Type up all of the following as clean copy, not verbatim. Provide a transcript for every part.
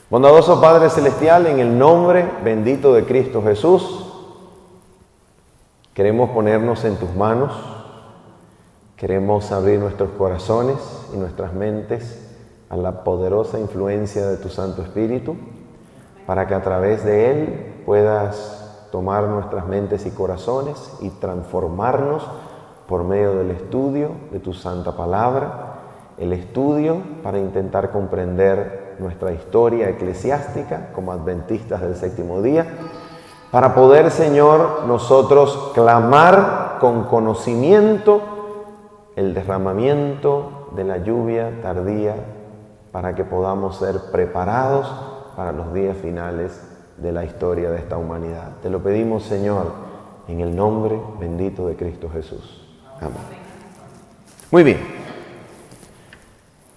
Bondadoso Padre Celestial, en el nombre bendito de Cristo Jesús, queremos ponernos en tus manos, queremos abrir nuestros corazones y nuestras mentes a la poderosa influencia de tu Santo Espíritu, para que a través de Él puedas tomar nuestras mentes y corazones y transformarnos por medio del estudio de tu Santa Palabra, el estudio para intentar comprender nuestra historia eclesiástica como adventistas del séptimo día, para poder, Señor, nosotros clamar con conocimiento el derramamiento de la lluvia tardía, para que podamos ser preparados para los días finales de la historia de esta humanidad. Te lo pedimos, Señor, en el nombre bendito de Cristo Jesús. Amén. Muy bien.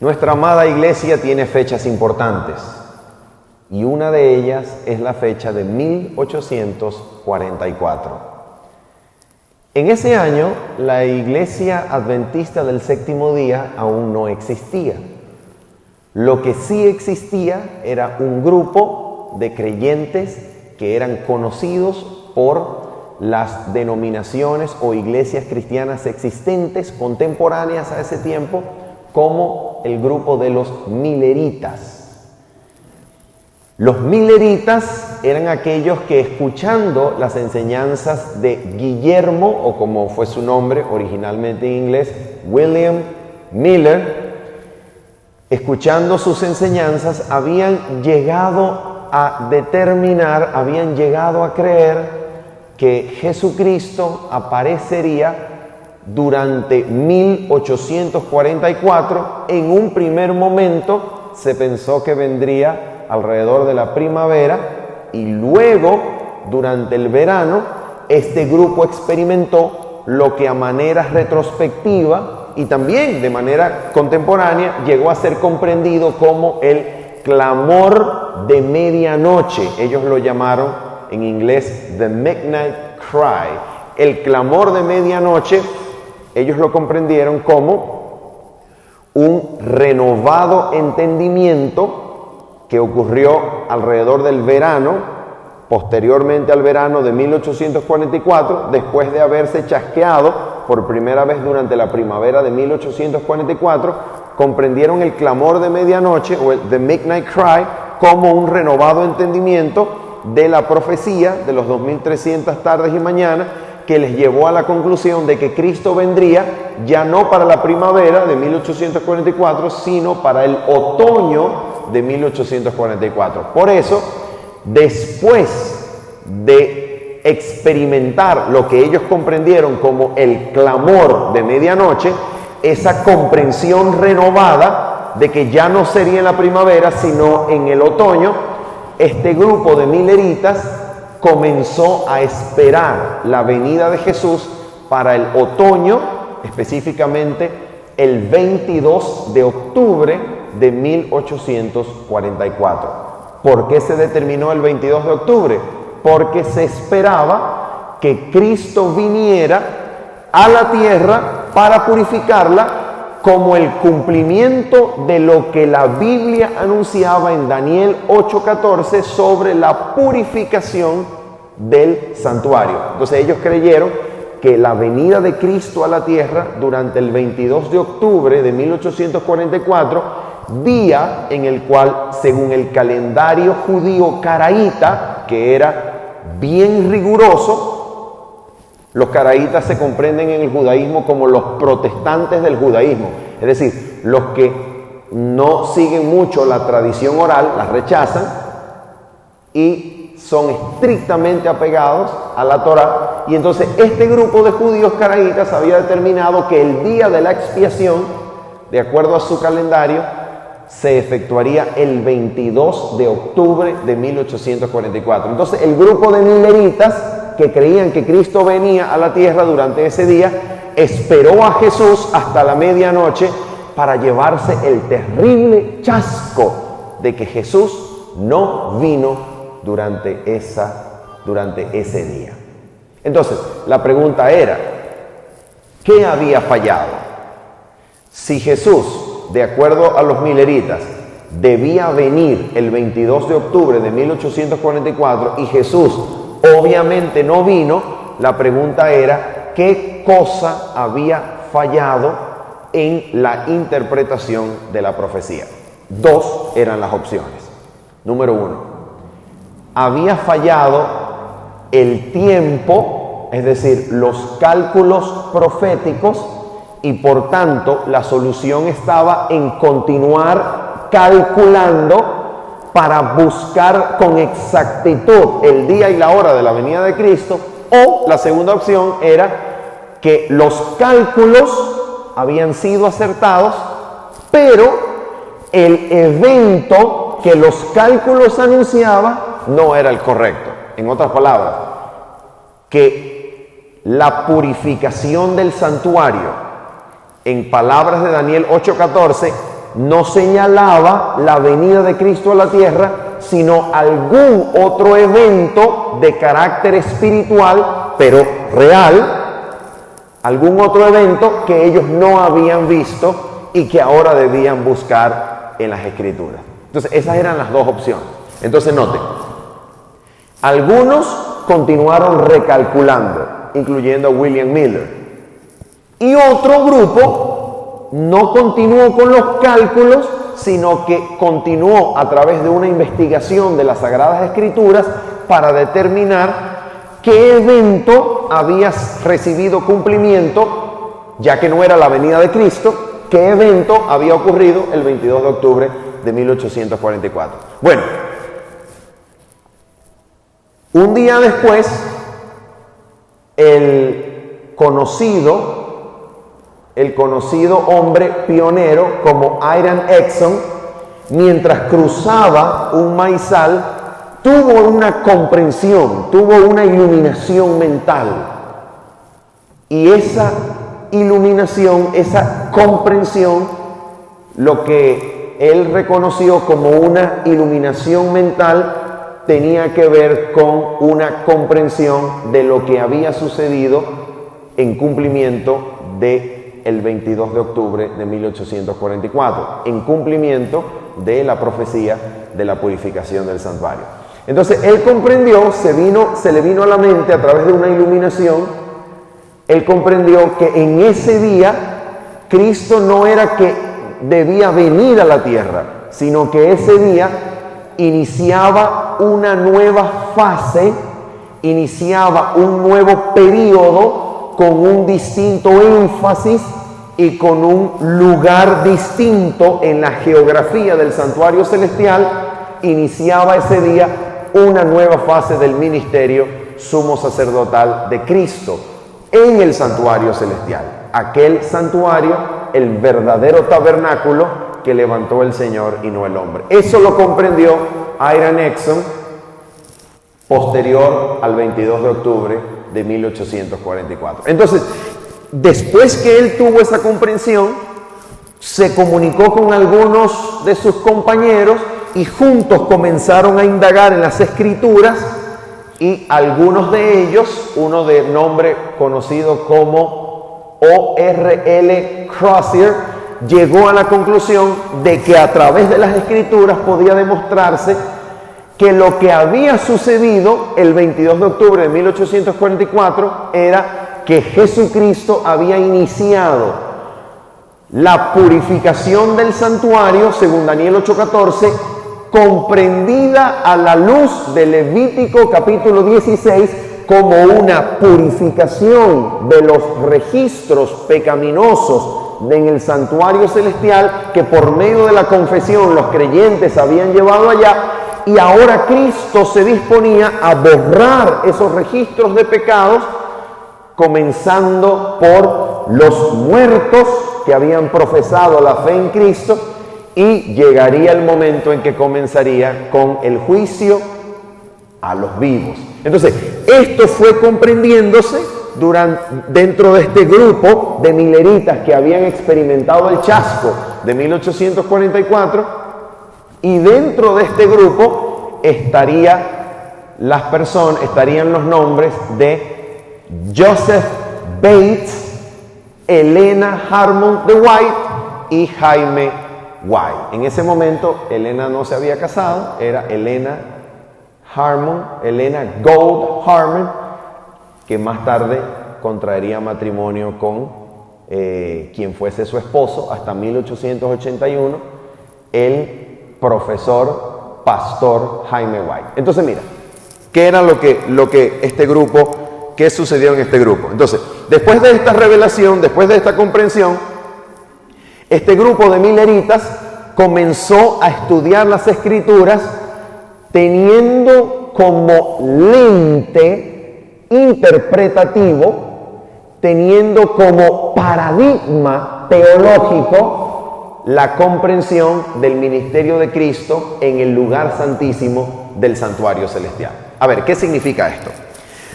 Nuestra amada iglesia tiene fechas importantes y una de ellas es la fecha de 1844. En ese año, la iglesia adventista del séptimo día aún no existía. Lo que sí existía era un grupo de creyentes que eran conocidos por las denominaciones o iglesias cristianas existentes, contemporáneas a ese tiempo, como el grupo de los mileritas. Los mileritas eran aquellos que, escuchando las enseñanzas de Guillermo, o como fue su nombre originalmente en inglés, William Miller, escuchando sus enseñanzas, habían llegado a determinar, habían llegado a creer que Jesucristo aparecería durante 1844. En un primer momento se pensó que vendría alrededor de la primavera, y luego, durante el verano, este grupo experimentó lo que a manera retrospectiva y también de manera contemporánea llegó a ser comprendido como el clamor de medianoche. Ellos lo llamaron en inglés The Midnight Cry. El clamor de medianoche, ellos lo comprendieron como un renovado entendimiento que ocurrió alrededor del verano, posteriormente al verano de 1844, después de haberse chasqueado por primera vez durante la primavera de 1844, comprendieron el clamor de medianoche o el The Midnight Cry como un renovado entendimiento de la profecía de los 2300 tardes y mañanas, que les llevó a la conclusión de que Cristo vendría ya no para la primavera de 1844, sino para el otoño de 1844. Por eso, después de experimentar lo que ellos comprendieron como el clamor de medianoche, esa comprensión renovada de que ya no sería en la primavera, sino en el otoño, este grupo de mileritas comenzó a esperar la venida de Jesús para el otoño, específicamente el 22 de octubre de 1844. ¿Por qué se determinó el 22 de octubre? Porque se esperaba que Cristo viniera a la tierra para purificarla, como el cumplimiento de lo que la Biblia anunciaba en Daniel 8:14 sobre la purificación del santuario. Entonces ellos creyeron que la venida de Cristo a la tierra durante el 22 de octubre de 1844, día en el cual, según el calendario judío caraíta, que era bien riguroso, los caraítas se comprenden en el judaísmo como los protestantes del judaísmo, es decir, los que no siguen mucho la tradición oral, la rechazan y son estrictamente apegados a la Torá. Y entonces este grupo de judíos caraítas había determinado que el día de la expiación, de acuerdo a su calendario, se efectuaría el 22 de octubre de 1844. Entonces el grupo de mileritas, que creían que Cristo venía a la tierra durante ese día, esperó a Jesús hasta la medianoche para llevarse el terrible chasco de que Jesús no vino durante ese día. Entonces, la pregunta era, ¿qué había fallado? Si Jesús, de acuerdo a los mileritas, debía venir el 22 de octubre de 1844 y Jesús obviamente no vino, la pregunta era ¿qué cosa había fallado en la interpretación de la profecía? Dos eran las opciones. Número uno, había fallado el tiempo, es decir, los cálculos proféticos, y por tanto la solución estaba en continuar calculando para buscar con exactitud el día y la hora de la venida de Cristo, o la segunda opción era que los cálculos habían sido acertados, pero el evento que los cálculos anunciaban no era el correcto. En otras palabras, que la purificación del santuario, en palabras de Daniel 8:14, no señalaba la venida de Cristo a la tierra, sino algún otro evento de carácter espiritual, pero real, algún otro evento que ellos no habían visto y que ahora debían buscar en las Escrituras. Entonces, esas eran las dos opciones. Entonces, noten, algunos continuaron recalculando, incluyendo a William Miller, y otro grupo no continuó con los cálculos, sino que continuó a través de una investigación de las Sagradas Escrituras para determinar qué evento había recibido cumplimiento, ya que no era la venida de Cristo, qué evento había ocurrido el 22 de octubre de 1844. Bueno, un día después, el conocido hombre pionero como Iran Exon, mientras cruzaba un maizal, tuvo una comprensión, tuvo una iluminación mental. Y esa iluminación, esa comprensión, lo que él reconoció como una iluminación mental, tenía que ver con una comprensión de lo que había sucedido en cumplimiento de el 22 de octubre de 1844, en cumplimiento de la profecía de la purificación del santuario. Entonces él comprendió, se le vino a la mente a través de una iluminación, él comprendió que en ese día Cristo no era que debía venir a la tierra, sino que ese día iniciaba una nueva fase, iniciaba un nuevo periodo con un distinto énfasis y con un lugar distinto en la geografía del santuario celestial. Iniciaba ese día una nueva fase del ministerio sumo sacerdotal de Cristo en el santuario celestial. Aquel santuario, el verdadero tabernáculo que levantó el Señor y no el hombre. Eso lo comprendió Iran Exon posterior al 22 de octubre de 1844. Entonces, después que él tuvo esa comprensión, se comunicó con algunos de sus compañeros y juntos comenzaron a indagar en las Escrituras, y algunos de ellos, uno de nombre conocido como O.R.L. Crozier, llegó a la conclusión de que a través de las Escrituras podía demostrarse que lo que había sucedido el 22 de octubre de 1844 era que Jesucristo había iniciado la purificación del santuario, según Daniel 8:14, comprendida a la luz de Levítico capítulo 16 como una purificación de los registros pecaminosos en el santuario celestial que por medio de la confesión los creyentes habían llevado allá. Y ahora Cristo se disponía a borrar esos registros de pecados, comenzando por los muertos que habían profesado la fe en Cristo, y llegaría el momento en que comenzaría con el juicio a los vivos. Entonces, esto fue comprendiéndose dentro de este grupo de mileritas que habían experimentado el chasco de 1844. Y dentro de este grupo estarían los nombres de Joseph Bates, Elena Harmon de White y Jaime White. En ese momento Helena no se había casado, era Helena Gould Harmon, que más tarde contraería matrimonio con quien fuese su esposo hasta 1881, el profesor pastor Jaime White. Entonces mira, ¿qué era lo que este grupo, qué sucedió en este grupo? Entonces, después de esta revelación, después de esta comprensión, este grupo de mileritas comenzó a estudiar las Escrituras teniendo como lente interpretativo, teniendo como paradigma teológico la comprensión del ministerio de Cristo en el lugar santísimo del santuario celestial. A ver, ¿qué significa esto?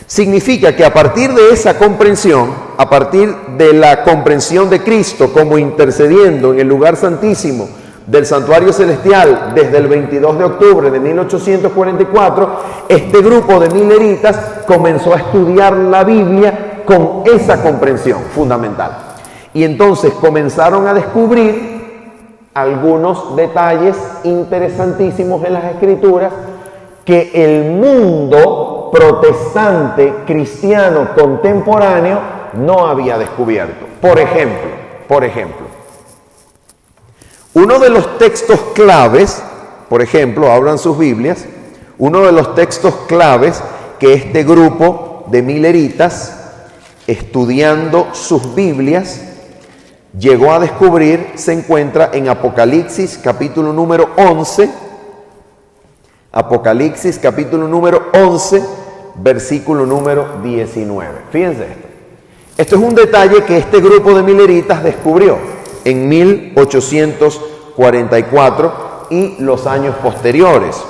Significa que a partir de esa comprensión, a partir de la comprensión de Cristo como intercediendo en el lugar santísimo del santuario celestial desde el 22 de octubre de 1844, este grupo de mileritas comenzó a estudiar la Biblia con esa comprensión fundamental. Y entonces comenzaron a descubrir algunos detalles interesantísimos en las Escrituras que el mundo protestante cristiano contemporáneo no había descubierto. Por ejemplo, uno de los textos claves, por ejemplo, abran sus Biblias, uno de los textos claves que este grupo de mileritas, estudiando sus Biblias, llegó a descubrir, se encuentra en Apocalipsis capítulo número 11, Apocalipsis capítulo número 11, versículo número 19. Fíjense esto. Esto es un detalle que este grupo de mileritas descubrió en 1844 y los años posteriores.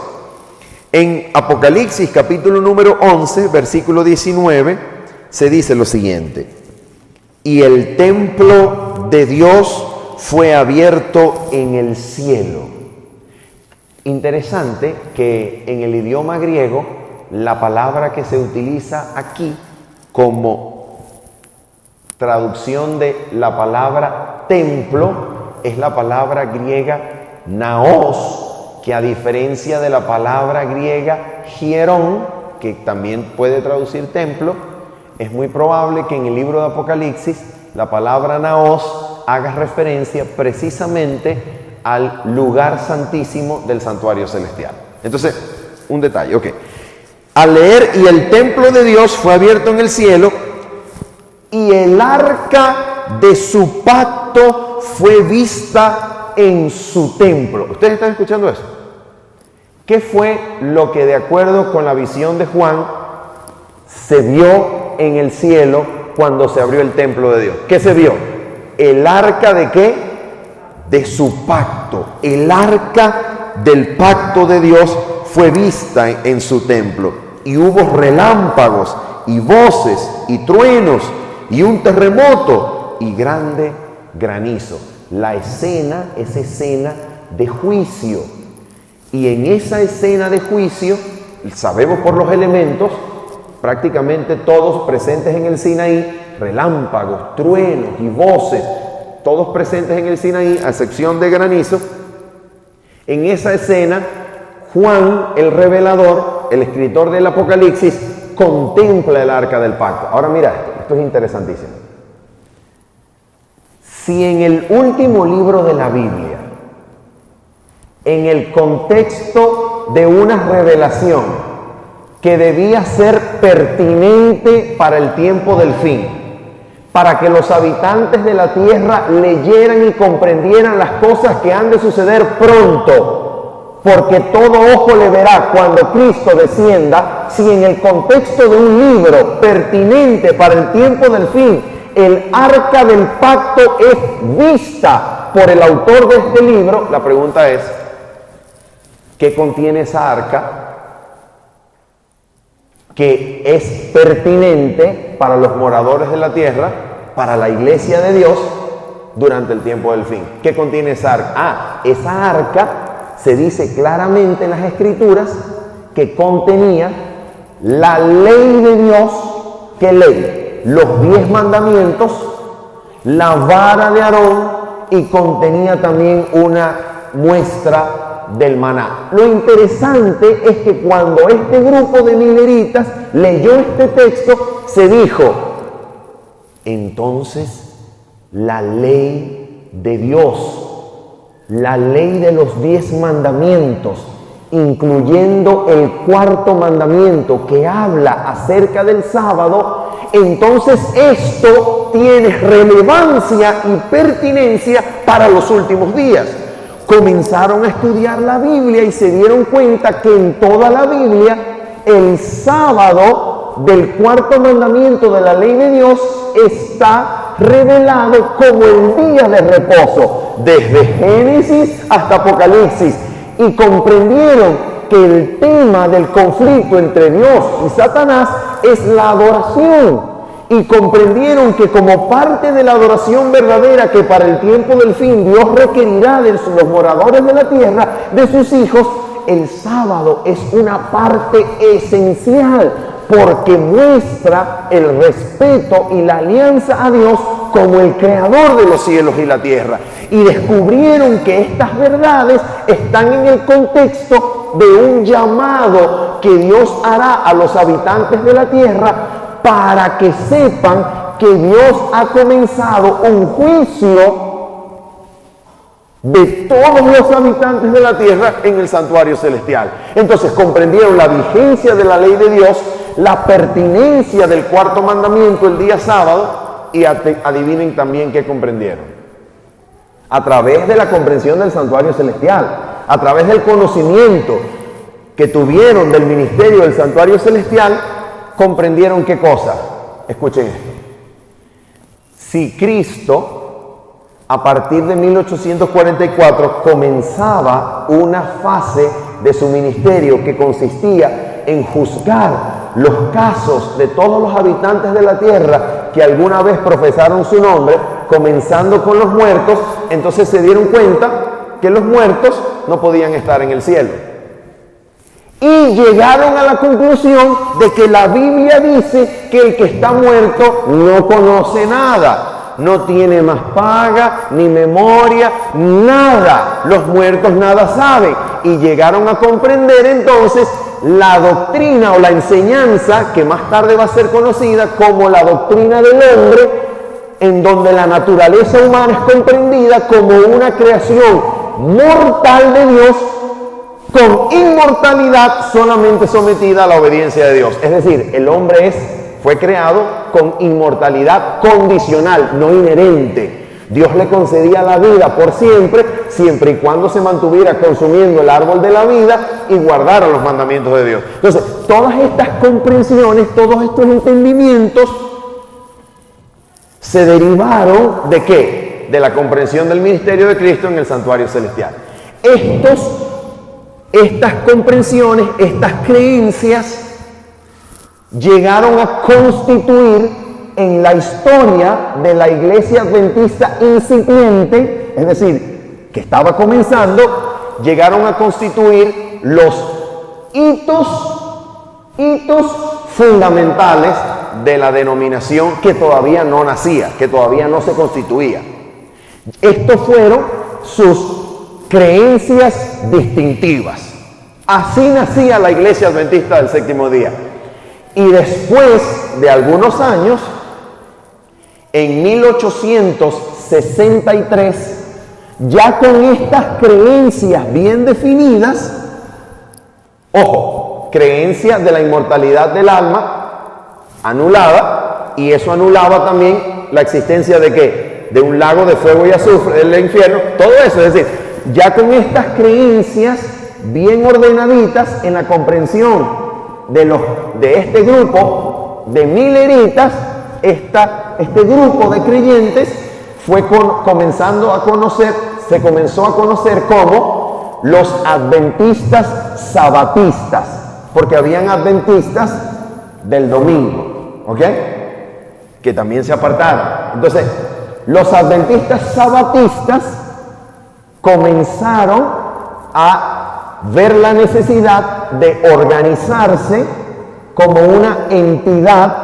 En Apocalipsis capítulo número 11, versículo 19, se dice lo siguiente: y el templo de Dios fue abierto en el cielo. Interesante que en el idioma griego la palabra que se utiliza aquí como traducción de la palabra templo es la palabra griega naos, que a diferencia de la palabra griega hierón, que también puede traducir templo, es muy probable que en el libro de Apocalipsis la palabra naos haga referencia precisamente al lugar santísimo del santuario celestial. Entonces, un detalle, ok. Al leer, y el templo de Dios fue abierto en el cielo, y el arca de su pacto fue vista en su templo. ¿Ustedes están escuchando eso? ¿Qué fue lo que, de acuerdo con la visión de Juan, se vio en el cielo cuando se abrió el templo de Dios? ¿Qué se vio? ¿El arca de qué? De su pacto. El arca del pacto de Dios fue vista en su templo, y hubo relámpagos y voces y truenos y un terremoto y grande granizo. La escena es escena de juicio, y en esa escena de juicio sabemos por los elementos, prácticamente todos presentes en el Sinaí, relámpagos, truenos y voces, todos presentes en el Sinaí, a excepción de granizo. En esa escena, Juan, el revelador, el escritor del Apocalipsis, contempla el arca del pacto. Ahora mira esto es interesantísimo. Si en el último libro de la Biblia, en el contexto de una revelación que debía ser pertinente para el tiempo del fin, para que los habitantes de la tierra leyeran y comprendieran las cosas que han de suceder pronto, porque todo ojo le verá cuando Cristo descienda, si en el contexto de un libro pertinente para el tiempo del fin, el arca del pacto es vista por el autor de este libro, la pregunta es, ¿qué contiene esa arca que es pertinente para los moradores de la tierra, para la iglesia de Dios durante el tiempo del fin? ¿Qué contiene esa arca? Esa arca se dice claramente en las Escrituras que contenía la ley de Dios. ¿Qué ley? Los 10 mandamientos, la vara de Aarón y contenía también una muestra del maná. Lo interesante es que cuando este grupo de mileritas leyó este texto, se dijo: entonces la ley de Dios, la ley de los 10 mandamientos, incluyendo el 4.º mandamiento que habla acerca del sábado, entonces esto tiene relevancia y pertinencia para los últimos días. Comenzaron a estudiar la Biblia y se dieron cuenta que en toda la Biblia el sábado del 4.º mandamiento de la ley de Dios está revelado como el día de reposo, desde Génesis hasta Apocalipsis, y comprendieron que el tema del conflicto entre Dios y Satanás es la adoración, y comprendieron que como parte de la adoración verdadera que para el tiempo del fin Dios requerirá de los moradores de la tierra, de sus hijos, el sábado es una parte esencial, porque muestra el respeto y la alianza a Dios como el creador de los cielos y la tierra. Y descubrieron que estas verdades están en el contexto de un llamado que Dios hará a los habitantes de la tierra para que sepan que Dios ha comenzado un juicio de todos los habitantes de la tierra en el santuario celestial. Entonces comprendieron la vigencia de la ley de Dios, la pertinencia del 4.º mandamiento el día sábado, y adivinen también qué comprendieron. A través de la comprensión del santuario celestial, a través del conocimiento que tuvieron del ministerio del santuario celestial, comprendieron qué cosa. Escuchen esto. Si Cristo, a partir de 1844, comenzaba una fase de su ministerio que consistía en juzgar los casos de todos los habitantes de la tierra que alguna vez profesaron su nombre, comenzando con los muertos, entonces se dieron cuenta que los muertos no podían estar en el cielo. Y llegaron a la conclusión de que la Biblia dice que el que está muerto no conoce nada, no tiene más paga, ni memoria, nada. Los muertos nada saben. Y llegaron a comprender entonces la doctrina o la enseñanza que más tarde va a ser conocida como la doctrina del hombre, en donde la naturaleza humana es comprendida como una creación mortal de Dios con inmortalidad solamente sometida a la obediencia de Dios. Es decir, el hombre fue creado con inmortalidad condicional, no inherente. Dios le concedía la vida por siempre, siempre y cuando se mantuviera consumiendo el árbol de la vida y guardara los mandamientos de Dios. Entonces, todas estas comprensiones, todos estos entendimientos se derivaron ¿de qué? De la comprensión del ministerio de Cristo en el santuario celestial. Estas comprensiones, estas creencias llegaron a constituir en la historia de la iglesia adventista incipiente, es decir, que estaba comenzando, llegaron a constituir los hitos fundamentales de la denominación que todavía no nacía, que todavía no se constituía. Estos fueron sus creencias distintivas. Así nacía la iglesia adventista del séptimo día. Y después de algunos años, en 1863, ya con estas creencias bien definidas, ojo, creencia de la inmortalidad del alma anulada, y eso anulaba también la existencia de ¿qué? De un lago de fuego y azufre del infierno, todo eso, es decir, ya con estas creencias bien ordenaditas en la comprensión de este grupo de mileritas, este grupo de creyentes se comenzó a conocer como los adventistas sabatistas, porque habían adventistas del domingo, ¿ok? Que también se apartaron. Entonces, los adventistas sabatistas comenzaron a ver la necesidad de organizarse como una entidad,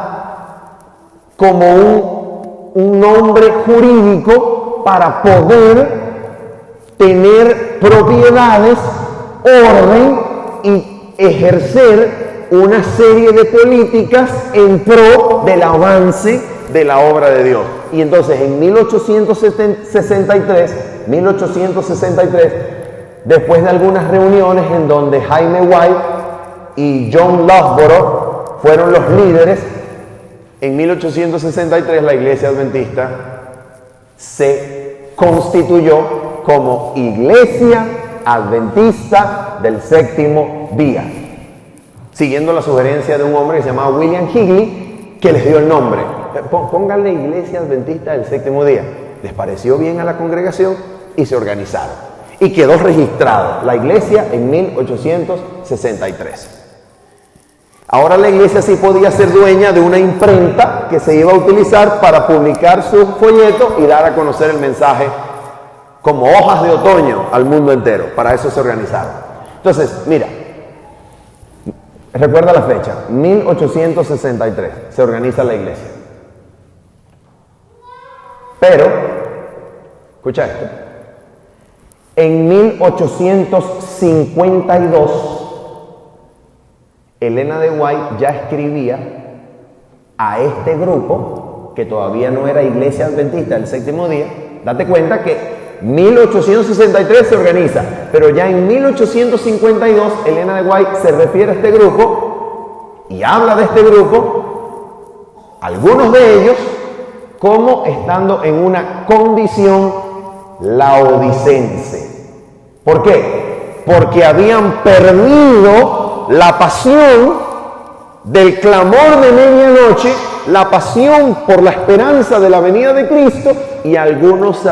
como un nombre jurídico para poder tener propiedades, orden y ejercer una serie de políticas en pro del avance de la obra de Dios. Y entonces en 1863, después de algunas reuniones en donde Jaime White y John Loughborough fueron los líderes, en 1863 la Iglesia Adventista se constituyó como Iglesia Adventista del Séptimo Día, siguiendo la sugerencia de un hombre que se llamaba William Higley, que les dio el nombre. Pónganle Iglesia Adventista del Séptimo Día. Les pareció bien a la congregación y se organizaron. Y quedó registrado la iglesia en 1863. Ahora la iglesia sí podía ser dueña de una imprenta que se iba a utilizar para publicar sus folletos y dar a conocer el mensaje como hojas de otoño al mundo entero. Para eso se organizaron. Entonces, mira, recuerda la fecha, 1863 se organiza la iglesia. Pero, escucha esto, en 1852, Elena de White ya escribía a este grupo, que todavía no era Iglesia Adventista del Séptimo Día. Date cuenta que 1863 se organiza, pero ya en 1852 Elena de White se refiere a este grupo y habla de este grupo, algunos de ellos, como estando en una condición laodicense. ¿Por qué? Porque habían perdido la pasión del clamor de medianoche, la pasión por la esperanza de la venida de Cristo, y algunos se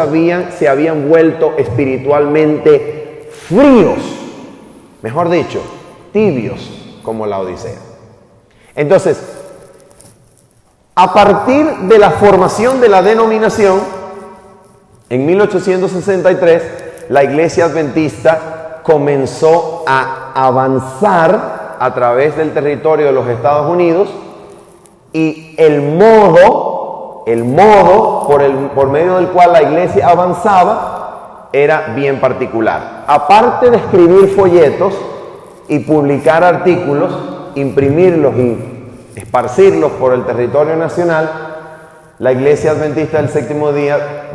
habían vuelto espiritualmente fríos, mejor dicho, tibios, como la Odisea. Entonces, a partir de la formación de la denominación, en 1863, la Iglesia Adventista comenzó a avanzar a través del territorio de los Estados Unidos, y el modo por medio del cual la iglesia avanzaba era bien particular. Aparte de escribir folletos y publicar artículos, imprimirlos y esparcirlos por el territorio nacional, la Iglesia Adventista del Séptimo Día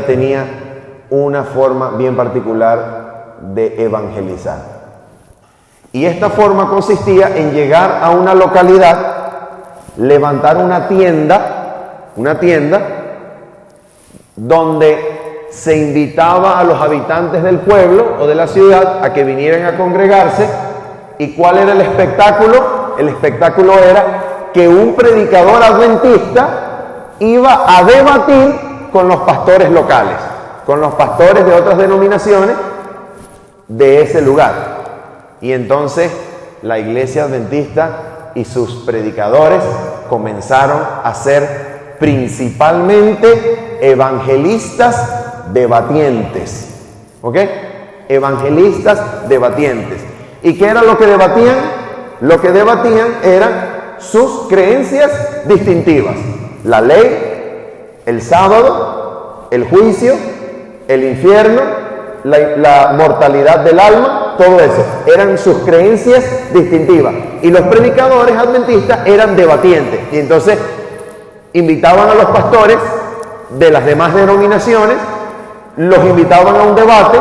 tenía una forma bien particular de evangelizar. Y esta forma consistía en llegar a una localidad, levantar una tienda donde se invitaba a los habitantes del pueblo o de la ciudad a que vinieran a congregarse. ¿Y cuál era el espectáculo? El espectáculo era que un predicador adventista iba a debatir con los pastores locales, con los pastores de otras denominaciones de ese lugar. Y entonces la Iglesia Adventista y sus predicadores comenzaron a ser principalmente evangelistas debatientes. ¿Ok? Evangelistas debatientes. ¿Y qué era lo que debatían? Lo que debatían eran sus creencias distintivas. La ley, el sábado, el juicio, el infierno, la mortalidad del alma, todo eso. Eran sus creencias distintivas. Y los predicadores adventistas eran debatientes. Y entonces invitaban a los pastores de las demás denominaciones, los invitaban a un debate,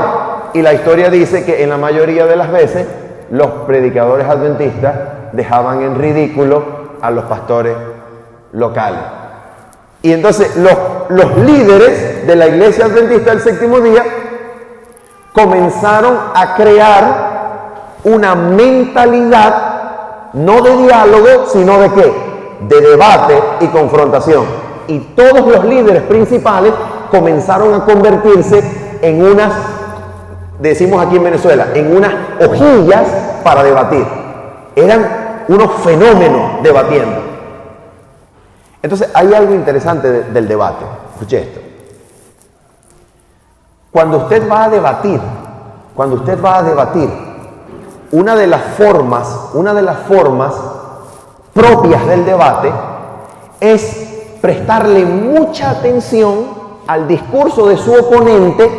y la historia dice que en la mayoría de las veces los predicadores adventistas dejaban en ridículo a los pastores locales. Y entonces los líderes de la Iglesia Adventista del Séptimo Día comenzaron a crear una mentalidad no de diálogo, sino de ¿qué? De debate y confrontación. Y todos los líderes principales comenzaron a convertirse en unas, decimos aquí en Venezuela, en unas hojillas para debatir. Eran unos fenómenos debatiendo. Entonces hay algo interesante del debate. Escuche esto. Cuando usted va a debatir, una de las formas propias del debate es prestarle mucha atención al discurso de su oponente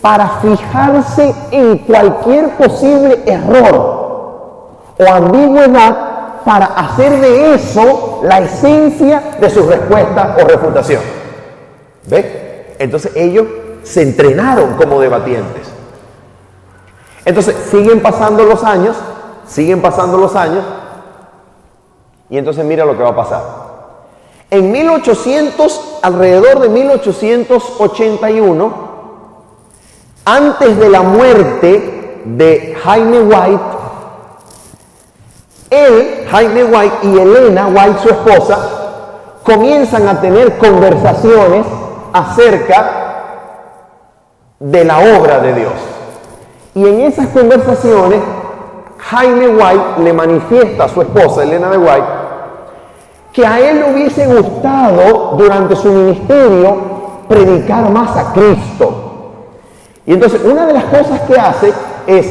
para fijarse en cualquier posible error o ambigüedad para hacer de eso la esencia de su respuesta o refutación. ¿Ve? Entonces ellos se entrenaron como debatientes. Entonces siguen pasando los años, y entonces mira lo que va a pasar. En alrededor de 1881, antes de la muerte de Jaime White, Jaime White y Elena White, su esposa, comienzan a tener conversaciones acerca de la obra de Dios. Y en esas conversaciones, Jaime White le manifiesta a su esposa, Elena de White, que a él le hubiese gustado durante su ministerio predicar más a Cristo. Y entonces una de las cosas que hace es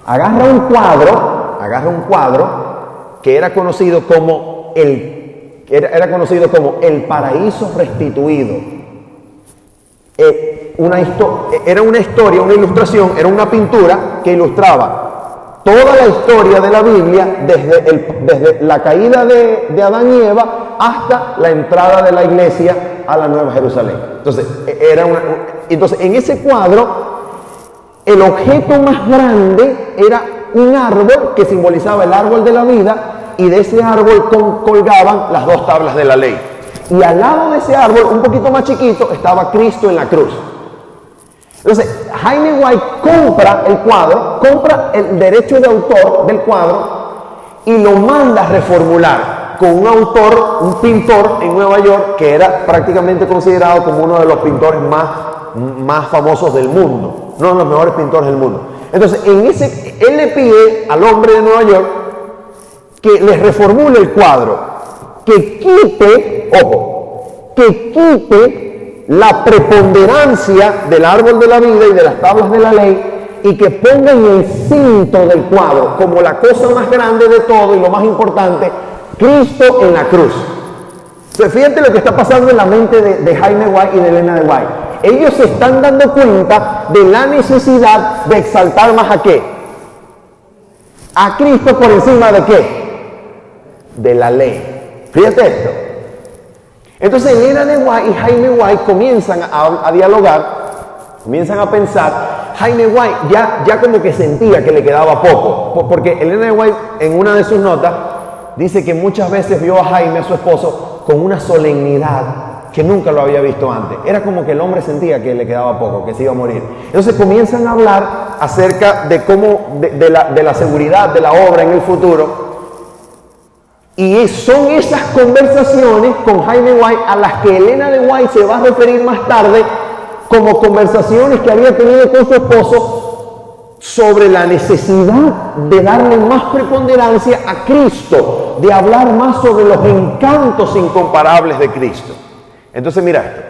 agarra un cuadro que era conocido como el paraíso restituido. Era una historia, una ilustración, era una pintura que ilustraba toda la historia de la Biblia desde la caída de Adán y Eva hasta la entrada de la iglesia a la Nueva Jerusalén. Entonces en ese cuadro el objeto más grande era un árbol que simbolizaba el árbol de la vida, y de ese árbol colgaban las 2 tablas de la ley. Y al lado de ese árbol, un poquito más chiquito, estaba Cristo en la cruz. Entonces, Jaime White compra el cuadro, compra el derecho de autor del cuadro y lo manda a reformular con un pintor en Nueva York que era prácticamente considerado como uno de los pintores más famosos del mundo, uno de los mejores pintores del mundo. Entonces, él le pide al hombre de Nueva York que le reformule el cuadro, que quite la preponderancia del árbol de la vida y de las tablas de la ley, y que ponga en el centro del cuadro, como la cosa más grande de todo y lo más importante, Cristo en la cruz. Entonces, fíjate lo que está pasando en la mente de Jaime White y de Elena de White. Ellos se están dando cuenta de la necesidad de exaltar más ¿a qué? A Cristo por encima de ¿qué? De la ley. Fíjate esto. Entonces Elena de White y Jaime White comienzan a dialogar, comienzan a pensar. Jaime White ya como que sentía que le quedaba poco, porque Elena de White en una de sus notas dice que muchas veces vio a Jaime, a su esposo, con una solemnidad que nunca lo había visto antes. Era como que el hombre sentía que le quedaba poco, que se iba a morir. Entonces comienzan a hablar acerca de cómo, de la seguridad de la obra en el futuro. Y son esas conversaciones con Jaime White a las que Elena de White se va a referir más tarde como conversaciones que había tenido con su esposo sobre la necesidad de darle más preponderancia a Cristo, de hablar más sobre los encantos incomparables de Cristo. Entonces mira esto.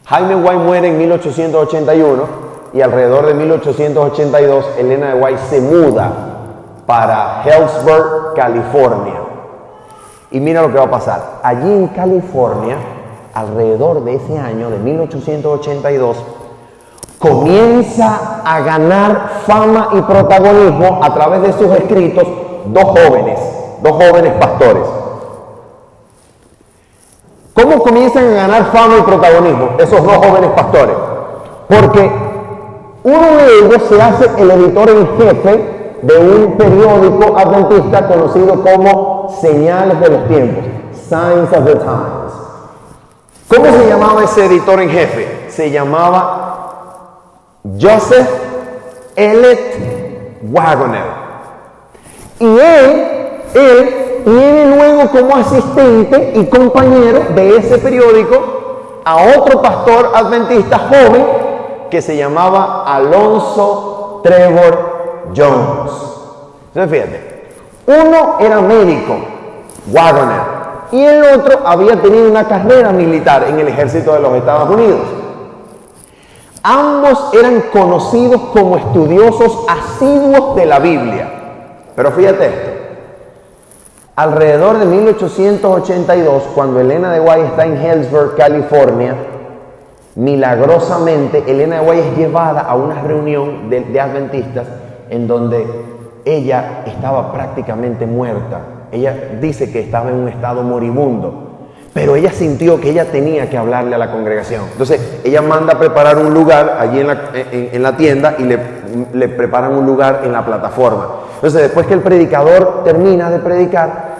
Jaime White muere en 1881 y alrededor de 1882 Elena de White se muda para Healdsburg, California. Y mira lo que va a pasar. Allí en California, alrededor de ese año de 1882, comienza a ganar fama y protagonismo a través de sus escritos dos jóvenes pastores. ¿Cómo comienzan a ganar fama y protagonismo esos 2 jóvenes pastores? Porque uno de ellos se hace el editor en jefe de un periódico adventista conocido como Señales de los Tiempos, Signs of the Times. ¿Cómo se llamaba ese editor en jefe? Se llamaba Joseph Elliott Wagoner. Y él tiene luego como asistente y compañero de ese periódico a otro pastor adventista joven que se llamaba Alonzo Trevor Jones. Entonces fíjate, uno era médico, Wagoner, y el otro había tenido una carrera militar en el ejército de los Estados Unidos. Ambos eran conocidos como estudiosos asiduos de la Biblia. Pero fíjate esto, Alrededor de 1882, cuando Elena de White está en Hillsborough, California, milagrosamente Elena de White es llevada a una reunión de adventistas en donde ella estaba prácticamente muerta. Ella dice que estaba en un estado moribundo, pero ella sintió que ella tenía que hablarle a la congregación. Entonces ella manda a preparar un lugar allí en la tienda y le preparan un lugar en la plataforma. Entonces después que el predicador termina de predicar,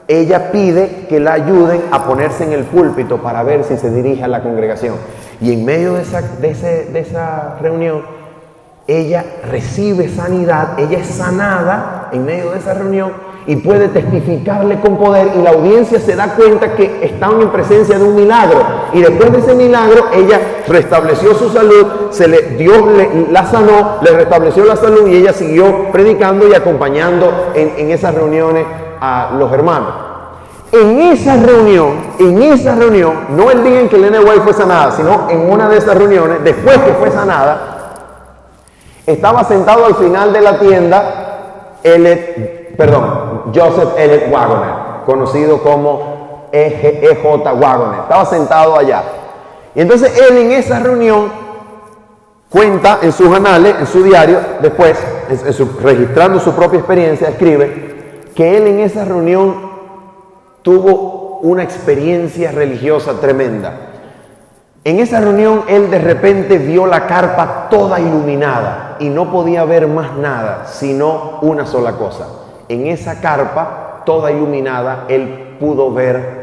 ella pide que la ayuden a ponerse en el púlpito para ver si se dirige a la congregación. Y en medio de esa reunión, ella recibe sanidad, ella es sanada en medio de esa reunión y puede testificarle con poder, y la audiencia se da cuenta que están en presencia de un milagro. Y después de ese milagro, ella restableció su salud, Dios la sanó, le restableció la salud, y ella siguió predicando y acompañando en esas reuniones a los hermanos. En esa reunión, no el día en que Elena de White fue sanada, sino en una de esas reuniones, después que fue sanada, estaba sentado al final de la tienda Joseph Elliot Wagoner, conocido como E.J. Wagoner. Estaba sentado allá. Y entonces él en esa reunión cuenta en sus anales, en su diario, después, registrando su propia experiencia, escribe que él en esa reunión tuvo una experiencia religiosa tremenda. En esa reunión él de repente vio la carpa toda iluminada y no podía ver más nada, sino una sola cosa. En esa carpa toda iluminada él pudo ver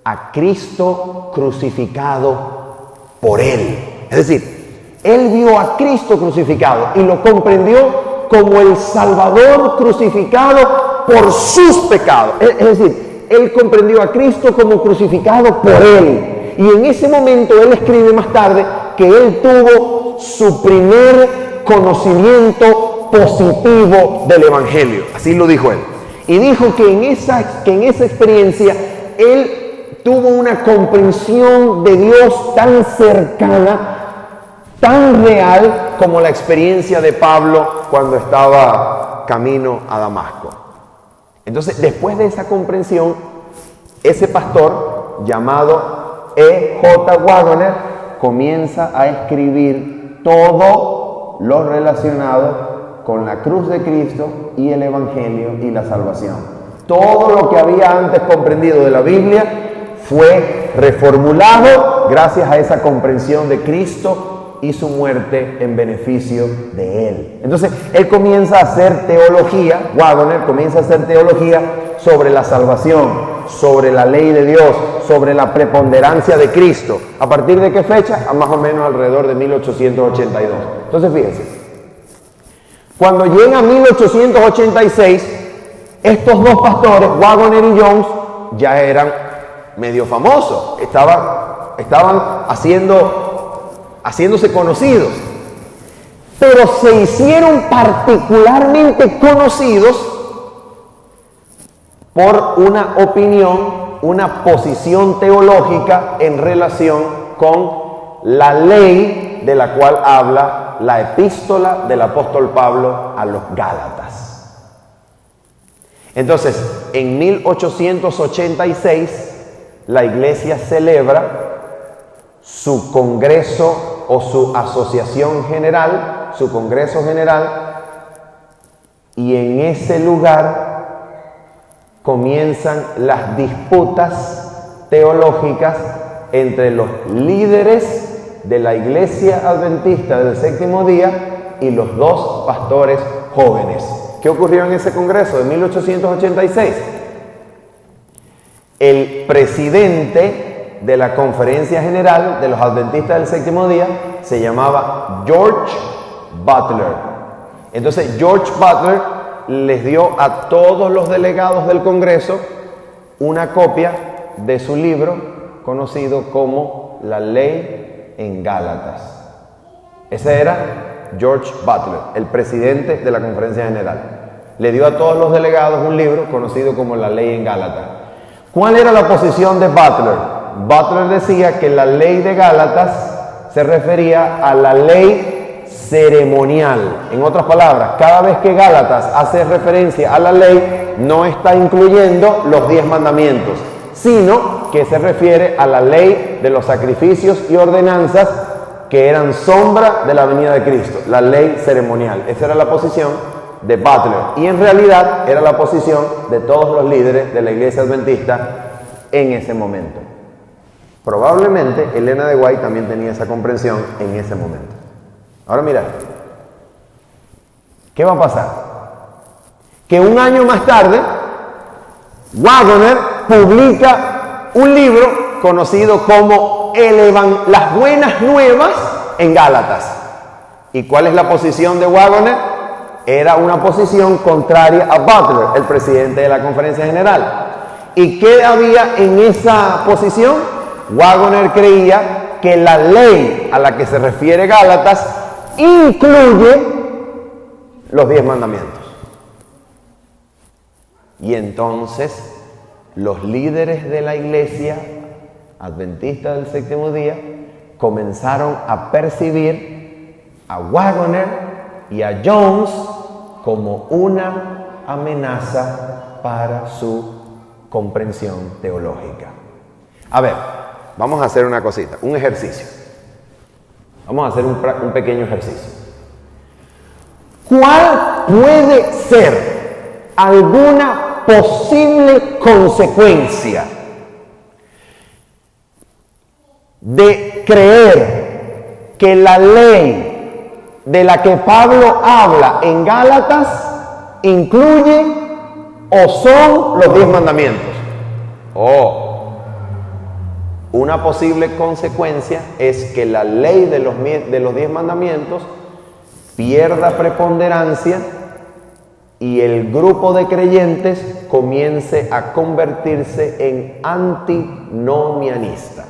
a Cristo crucificado por él. Es decir, él vio a Cristo crucificado y lo comprendió como el Salvador crucificado por sus pecados. Es decir, él comprendió a Cristo como crucificado por él. Y en ese momento él escribe más tarde que él tuvo su primer conocimiento positivo del Evangelio. Así lo dijo él. Y dijo que en esa experiencia él tuvo una comprensión de Dios tan cercana, tan real, como la experiencia de Pablo cuando estaba camino a Damasco. Entonces, después de esa comprensión, ese pastor llamado E.J. Wagoner comienza a escribir todo lo relacionado con la cruz de Cristo y el Evangelio y la salvación. Todo lo que había antes comprendido de la Biblia fue reformulado gracias a esa comprensión de Cristo y su muerte en beneficio de él. Entonces, él comienza a hacer teología, Wagoner comienza a hacer teología sobre la salvación, sobre la ley de Dios, sobre la preponderancia de Cristo. ¿A partir de qué fecha? A más o menos alrededor de 1882. Entonces, fíjense. Cuando llega 1886, estos dos pastores, Wagoner y Jones, ya eran medio famosos. Estaban haciéndose conocidos. Pero se hicieron particularmente conocidos por una opinión, una posición teológica en relación con la ley de la cual habla la epístola del apóstol Pablo a los Gálatas. Entonces, en 1886, la iglesia celebra su congreso o su asociación general, su congreso general, y en ese lugar comienzan las disputas teológicas entre los líderes de la iglesia adventista del séptimo día y los dos pastores jóvenes. ¿Qué ocurrió en ese congreso de 1886? El presidente de la conferencia general de los adventistas del séptimo día se llamaba George Butler. Entonces George Butler les dio a todos los delegados del congreso una copia de su libro conocido como La Ley en Gálatas. Ese era George Butler, el presidente de la conferencia general. Le dio a todos los delegados un libro conocido como La Ley en Gálatas. ¿Cuál era la posición de Butler? Butler decía que la ley de Gálatas se refería a la ley ceremonial. En otras palabras, cada vez que Gálatas hace referencia a la ley, no está incluyendo los 10 mandamientos, sino que se refiere a la ley de los sacrificios y ordenanzas que eran sombra de la venida de Cristo, la ley ceremonial. Esa era la posición de Butler y en realidad era la posición de todos los líderes de la iglesia adventista en ese momento. Probablemente Elena de White también tenía esa comprensión en ese momento. Ahora mira, ¿qué va a pasar? Que un año más tarde, Waggoner publica un libro conocido como Las Buenas Nuevas en Gálatas. ¿Y cuál es la posición de Waggoner? Era una posición contraria a Butler, el presidente de la Conferencia General. ¿Y qué había en esa posición? Waggoner creía que la ley a la que se refiere Gálatas incluye los 10 mandamientos. Y entonces los líderes de la iglesia adventista del séptimo día comenzaron a percibir a Waggoner y a Jones como una amenaza para su comprensión teológica. A ver, vamos a hacer una cosita, un ejercicio. Vamos a hacer un pequeño ejercicio. ¿Cuál puede ser alguna posible consecuencia de creer que la ley de la que Pablo habla en Gálatas incluye o son los 10 mandamientos? Una posible consecuencia es que la ley de los 10 mandamientos pierda preponderancia y el grupo de creyentes comience a convertirse en antinomianista.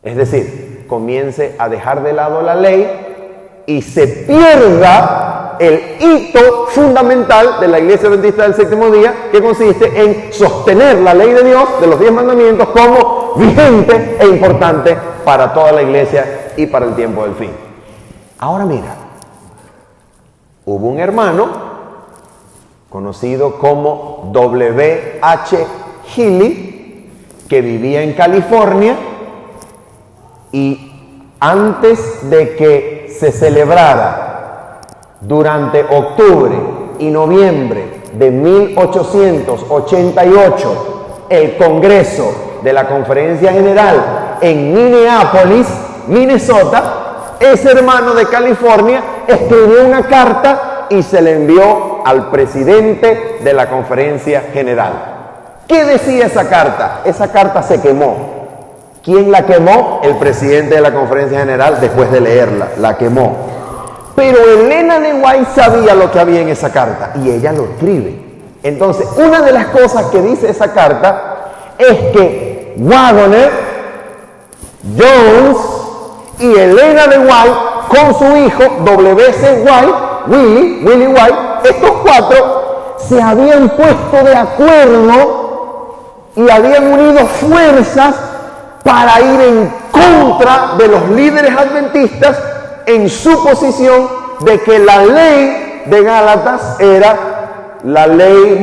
Es decir, comience a dejar de lado la ley y se pierda el hito fundamental de la iglesia adventista del séptimo día, que consiste en sostener la ley de Dios, de los 10 mandamientos, como vigente e importante para toda la iglesia y para el tiempo del fin. Ahora mira, hubo un hermano conocido como W.H. Healy que vivía en California y antes de que se celebrara durante octubre y noviembre de 1888 el Congreso de la Conferencia General en Minneapolis, Minnesota, ese hermano de California escribió una carta y se le envió al presidente de la Conferencia General. ¿Qué decía esa carta? Esa carta se quemó. ¿Quién la quemó? El presidente de la Conferencia General, después de leerla, la quemó. Pero Elena de White sabía lo que había en esa carta y ella lo escribe. Entonces, una de las cosas que dice esa carta es que Waggoner, Jones y Elena de White, con su hijo W.C. White, Willie White, estos 4 se habían puesto de acuerdo y habían unido fuerzas para ir en contra de los líderes adventistas en su posición de que la ley de Gálatas era la ley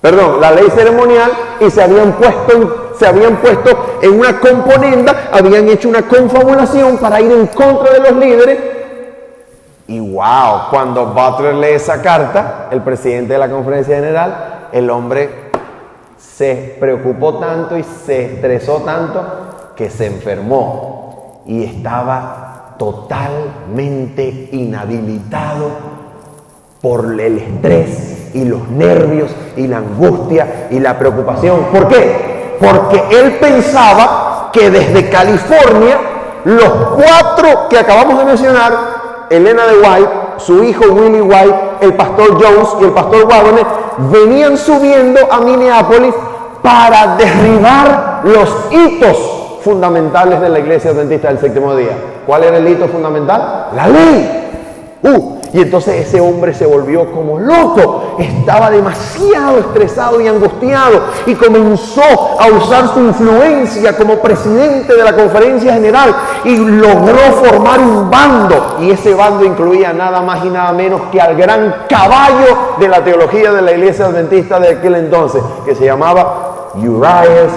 la ley ceremonial, y se habían puesto en una componenda, habían hecho una confabulación para ir en contra de los líderes. Y wow, cuando Butler lee esa carta, el presidente de la Conferencia General, el hombre se preocupó tanto y se estresó tanto que se enfermó y estaba totalmente inhabilitado por el estrés y los nervios y la angustia y la preocupación. ¿Por qué? Porque él pensaba que desde California los 4 que acabamos de mencionar, Elena de White, su hijo Willie White, el pastor Jones y el pastor Waggoner, venían subiendo a Minneapolis para derribar los hitos fundamentales de la iglesia adventista del séptimo día. ¿Cuál era el hito fundamental? La ley. Y entonces ese hombre se volvió como loco estaba demasiado estresado y angustiado y comenzó a usar su influencia como presidente de la Conferencia General y logró formar un bando. Y ese bando incluía nada más y nada menos que al gran caballo de la teología de la Iglesia Adventista de aquel entonces, que se llamaba Urias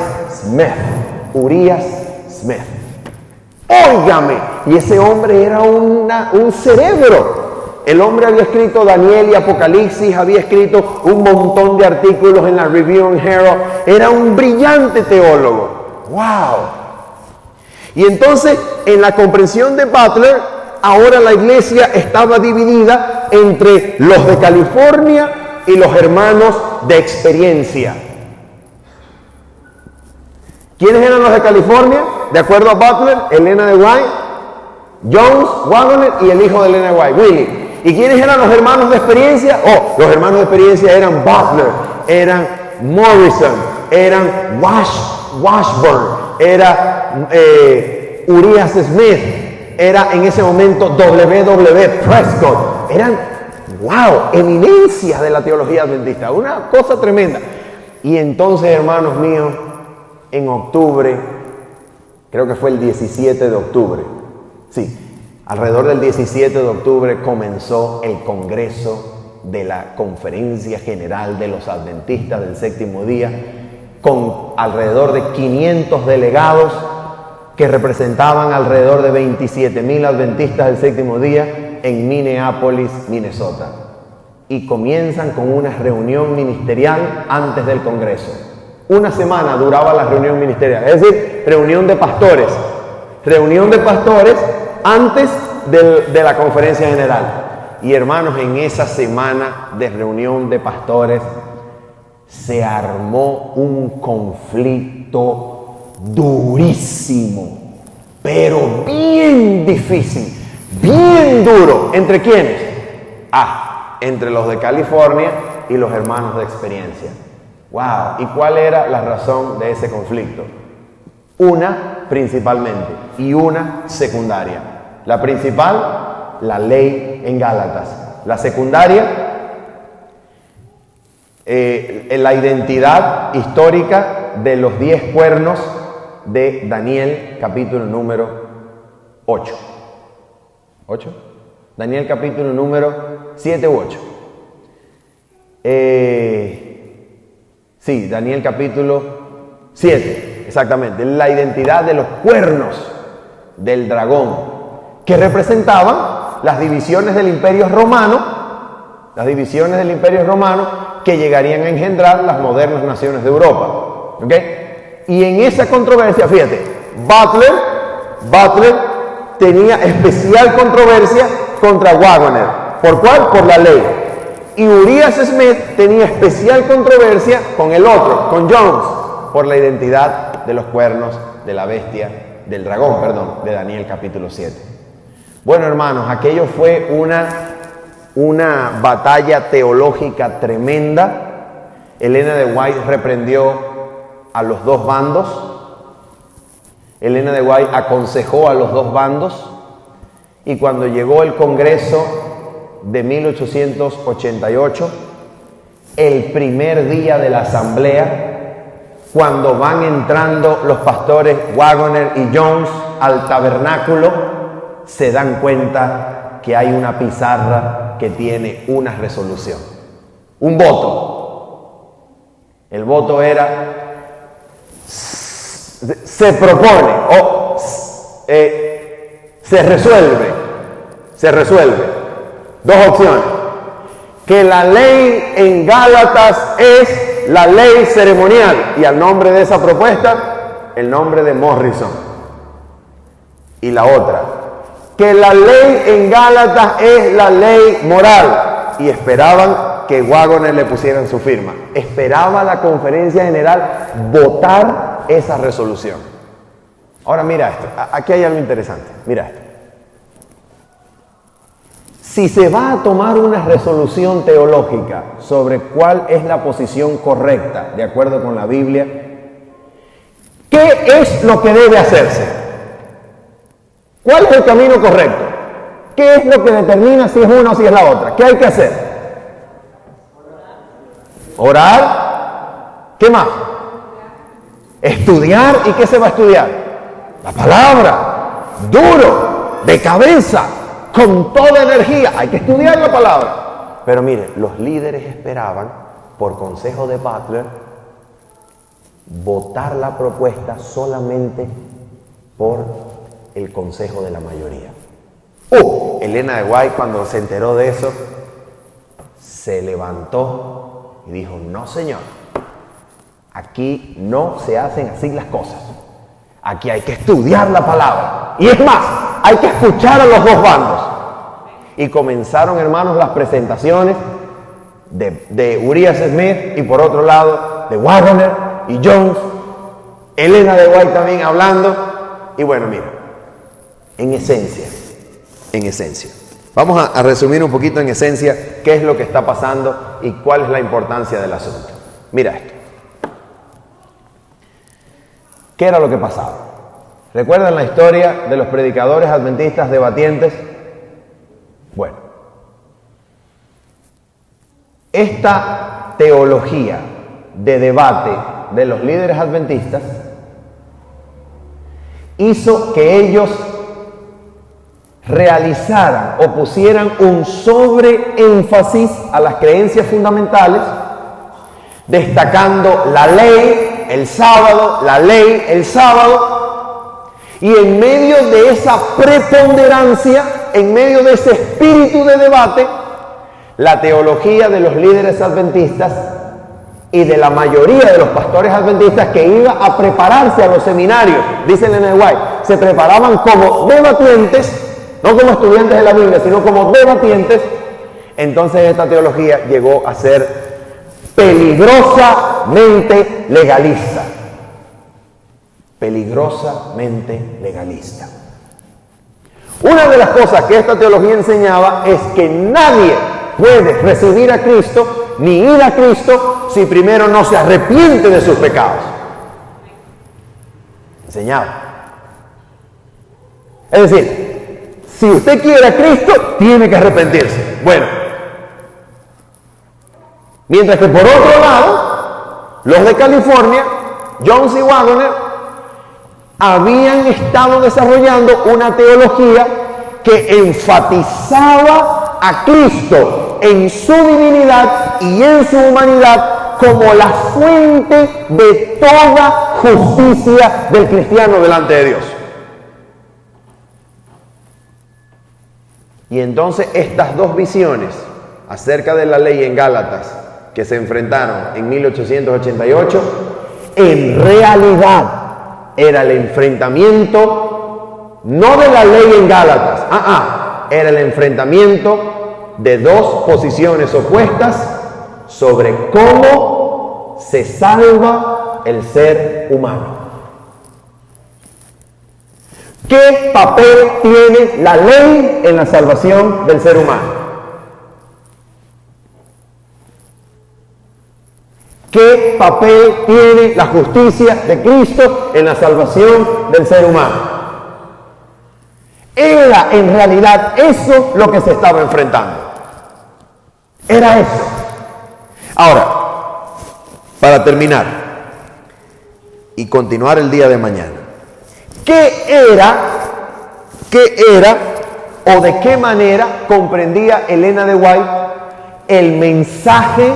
Smith. Óigame, y ese hombre era un cerebro. El hombre había escrito Daniel y Apocalipsis, había escrito un montón de artículos en la Review and Herald. Era un brillante teólogo. ¡Wow! Y entonces, en la comprensión de Butler, ahora la iglesia estaba dividida entre los de California y los hermanos de experiencia. ¿Quiénes eran los de California? De acuerdo a Butler, Elena de White, Jones, Waggoner y el hijo de Elena de White, Willie. ¿Y quiénes eran los hermanos de experiencia? Los hermanos de experiencia eran Butler, eran Morrison, eran Washburn, era Urias Smith, era en ese momento W.W. Prescott. Eran, wow, eminencias de la teología adventista, una cosa tremenda. Y entonces, hermanos míos, en octubre, creo que fue el 17 de octubre, sí, alrededor del 17 de octubre comenzó el Congreso de la Conferencia General de los Adventistas del Séptimo Día, con alrededor de 500 delegados que representaban alrededor de 27,000 adventistas del Séptimo Día en Minneapolis, Minnesota. Y comienzan con una reunión ministerial antes del Congreso. Una semana duraba la reunión ministerial, es decir, reunión de pastores antes de la conferencia general. Y hermanos, en esa semana de reunión de pastores se armó un conflicto durísimo, pero bien difícil, bien duro. ¿Entre quiénes? Entre los de California y los hermanos de experiencia. ¡Wow! ¿Y cuál era la razón de ese conflicto? Una principalmente y una secundaria. La principal, la ley en Gálatas. La secundaria, la identidad histórica de los 10 cuernos de Daniel, capítulo número 8. ¿8? Daniel, capítulo número 7 u 8. Sí, Daniel, capítulo 7, exactamente. La identidad de los cuernos del dragón, que representaban las divisiones del Imperio Romano, que llegarían a engendrar las modernas naciones de Europa. ¿Ok? Y en esa controversia, fíjate, Butler tenía especial controversia contra Waggoner. ¿Por cuál? Por la ley. Y Urias Smith tenía especial controversia con el otro, con Jones, por la identidad de los cuernos de la bestia, del dragón, de Daniel capítulo 7. Bueno, hermanos, aquello fue una batalla teológica tremenda. Elena de White reprendió a los dos bandos. Elena de White aconsejó a los dos bandos. Y cuando llegó el Congreso de 1888, el primer día de la asamblea, cuando van entrando los pastores Waggoner y Jones al tabernáculo, se dan cuenta que hay una pizarra que tiene una resolución, un voto. El voto era: se propone o se resuelve. Dos opciones: que la ley en Gálatas es la ley ceremonial, y al nombre de esa propuesta, el nombre de Morrison. Y la otra: que la ley en Gálatas es la ley moral, y esperaban que Waggoner le pusieran su firma. Esperaba la conferencia general votar esa resolución. Ahora mira esto, aquí hay algo interesante, mira esto. Si se va a tomar una resolución teológica sobre cuál es la posición correcta, de acuerdo con la Biblia, ¿qué es lo que debe hacerse? ¿Cuál es el camino correcto? ¿Qué es lo que determina si es una o si es la otra? ¿Qué hay que hacer? Orar. ¿Qué más? Estudiar. ¿Y qué se va a estudiar? La palabra. Duro, de cabeza, con toda energía. Hay que estudiar la palabra. Pero mire, los líderes esperaban, por consejo de Butler, votar la propuesta solamente por el consejo de la mayoría. Elena de White, cuando se enteró de eso, se levantó y dijo: no, señor, aquí no se hacen así las cosas. Aquí hay que estudiar la palabra. Y es más, hay que escuchar a los dos bandos. Y comenzaron, hermanos, las presentaciones de Urias Smith y por otro lado de Waggoner y Jones. Elena de White también hablando. Y bueno, mira, en esencia, vamos a resumir un poquito en esencia qué es lo que está pasando y cuál es la importancia del asunto. Mira esto. ¿Qué era lo que pasaba? ¿Recuerdan la historia de los predicadores adventistas debatientes? Bueno, esta teología de debate de los líderes adventistas hizo que ellos realizaran o pusieran un sobreénfasis a las creencias fundamentales, destacando la ley, el sábado, la ley, el sábado, y en medio de esa preponderancia, en medio de ese espíritu de debate, la teología de los líderes adventistas y de la mayoría de los pastores adventistas que iba a prepararse a los seminarios, dice Elena de White, se preparaban como debatientes, no como estudiantes de la Biblia, sino como debatientes. Entonces esta teología llegó a ser peligrosamente legalista. Peligrosamente legalista. Una de las cosas que esta teología enseñaba es que nadie puede recibir a Cristo ni ir a Cristo si primero no se arrepiente de sus pecados. Enseñaba. Es decir, si usted quiere a Cristo, tiene que arrepentirse. Bueno, mientras que por otro lado, los de California, Jones y Waggoner, habían estado desarrollando una teología que enfatizaba a Cristo en su divinidad y en su humanidad como la fuente de toda justicia del cristiano delante de Dios. Y entonces estas dos visiones acerca de la ley en Gálatas que se enfrentaron en 1888, en realidad era el enfrentamiento no de la ley en Gálatas, era el enfrentamiento de dos posiciones opuestas sobre cómo se salva el ser humano. ¿Qué papel tiene la ley en la salvación del ser humano? ¿Qué papel tiene la justicia de Cristo en la salvación del ser humano? Era en realidad eso lo que se estaba enfrentando. Era eso. Ahora, para terminar y continuar el día de mañana, ¿qué era o de qué manera comprendía Elena de White el mensaje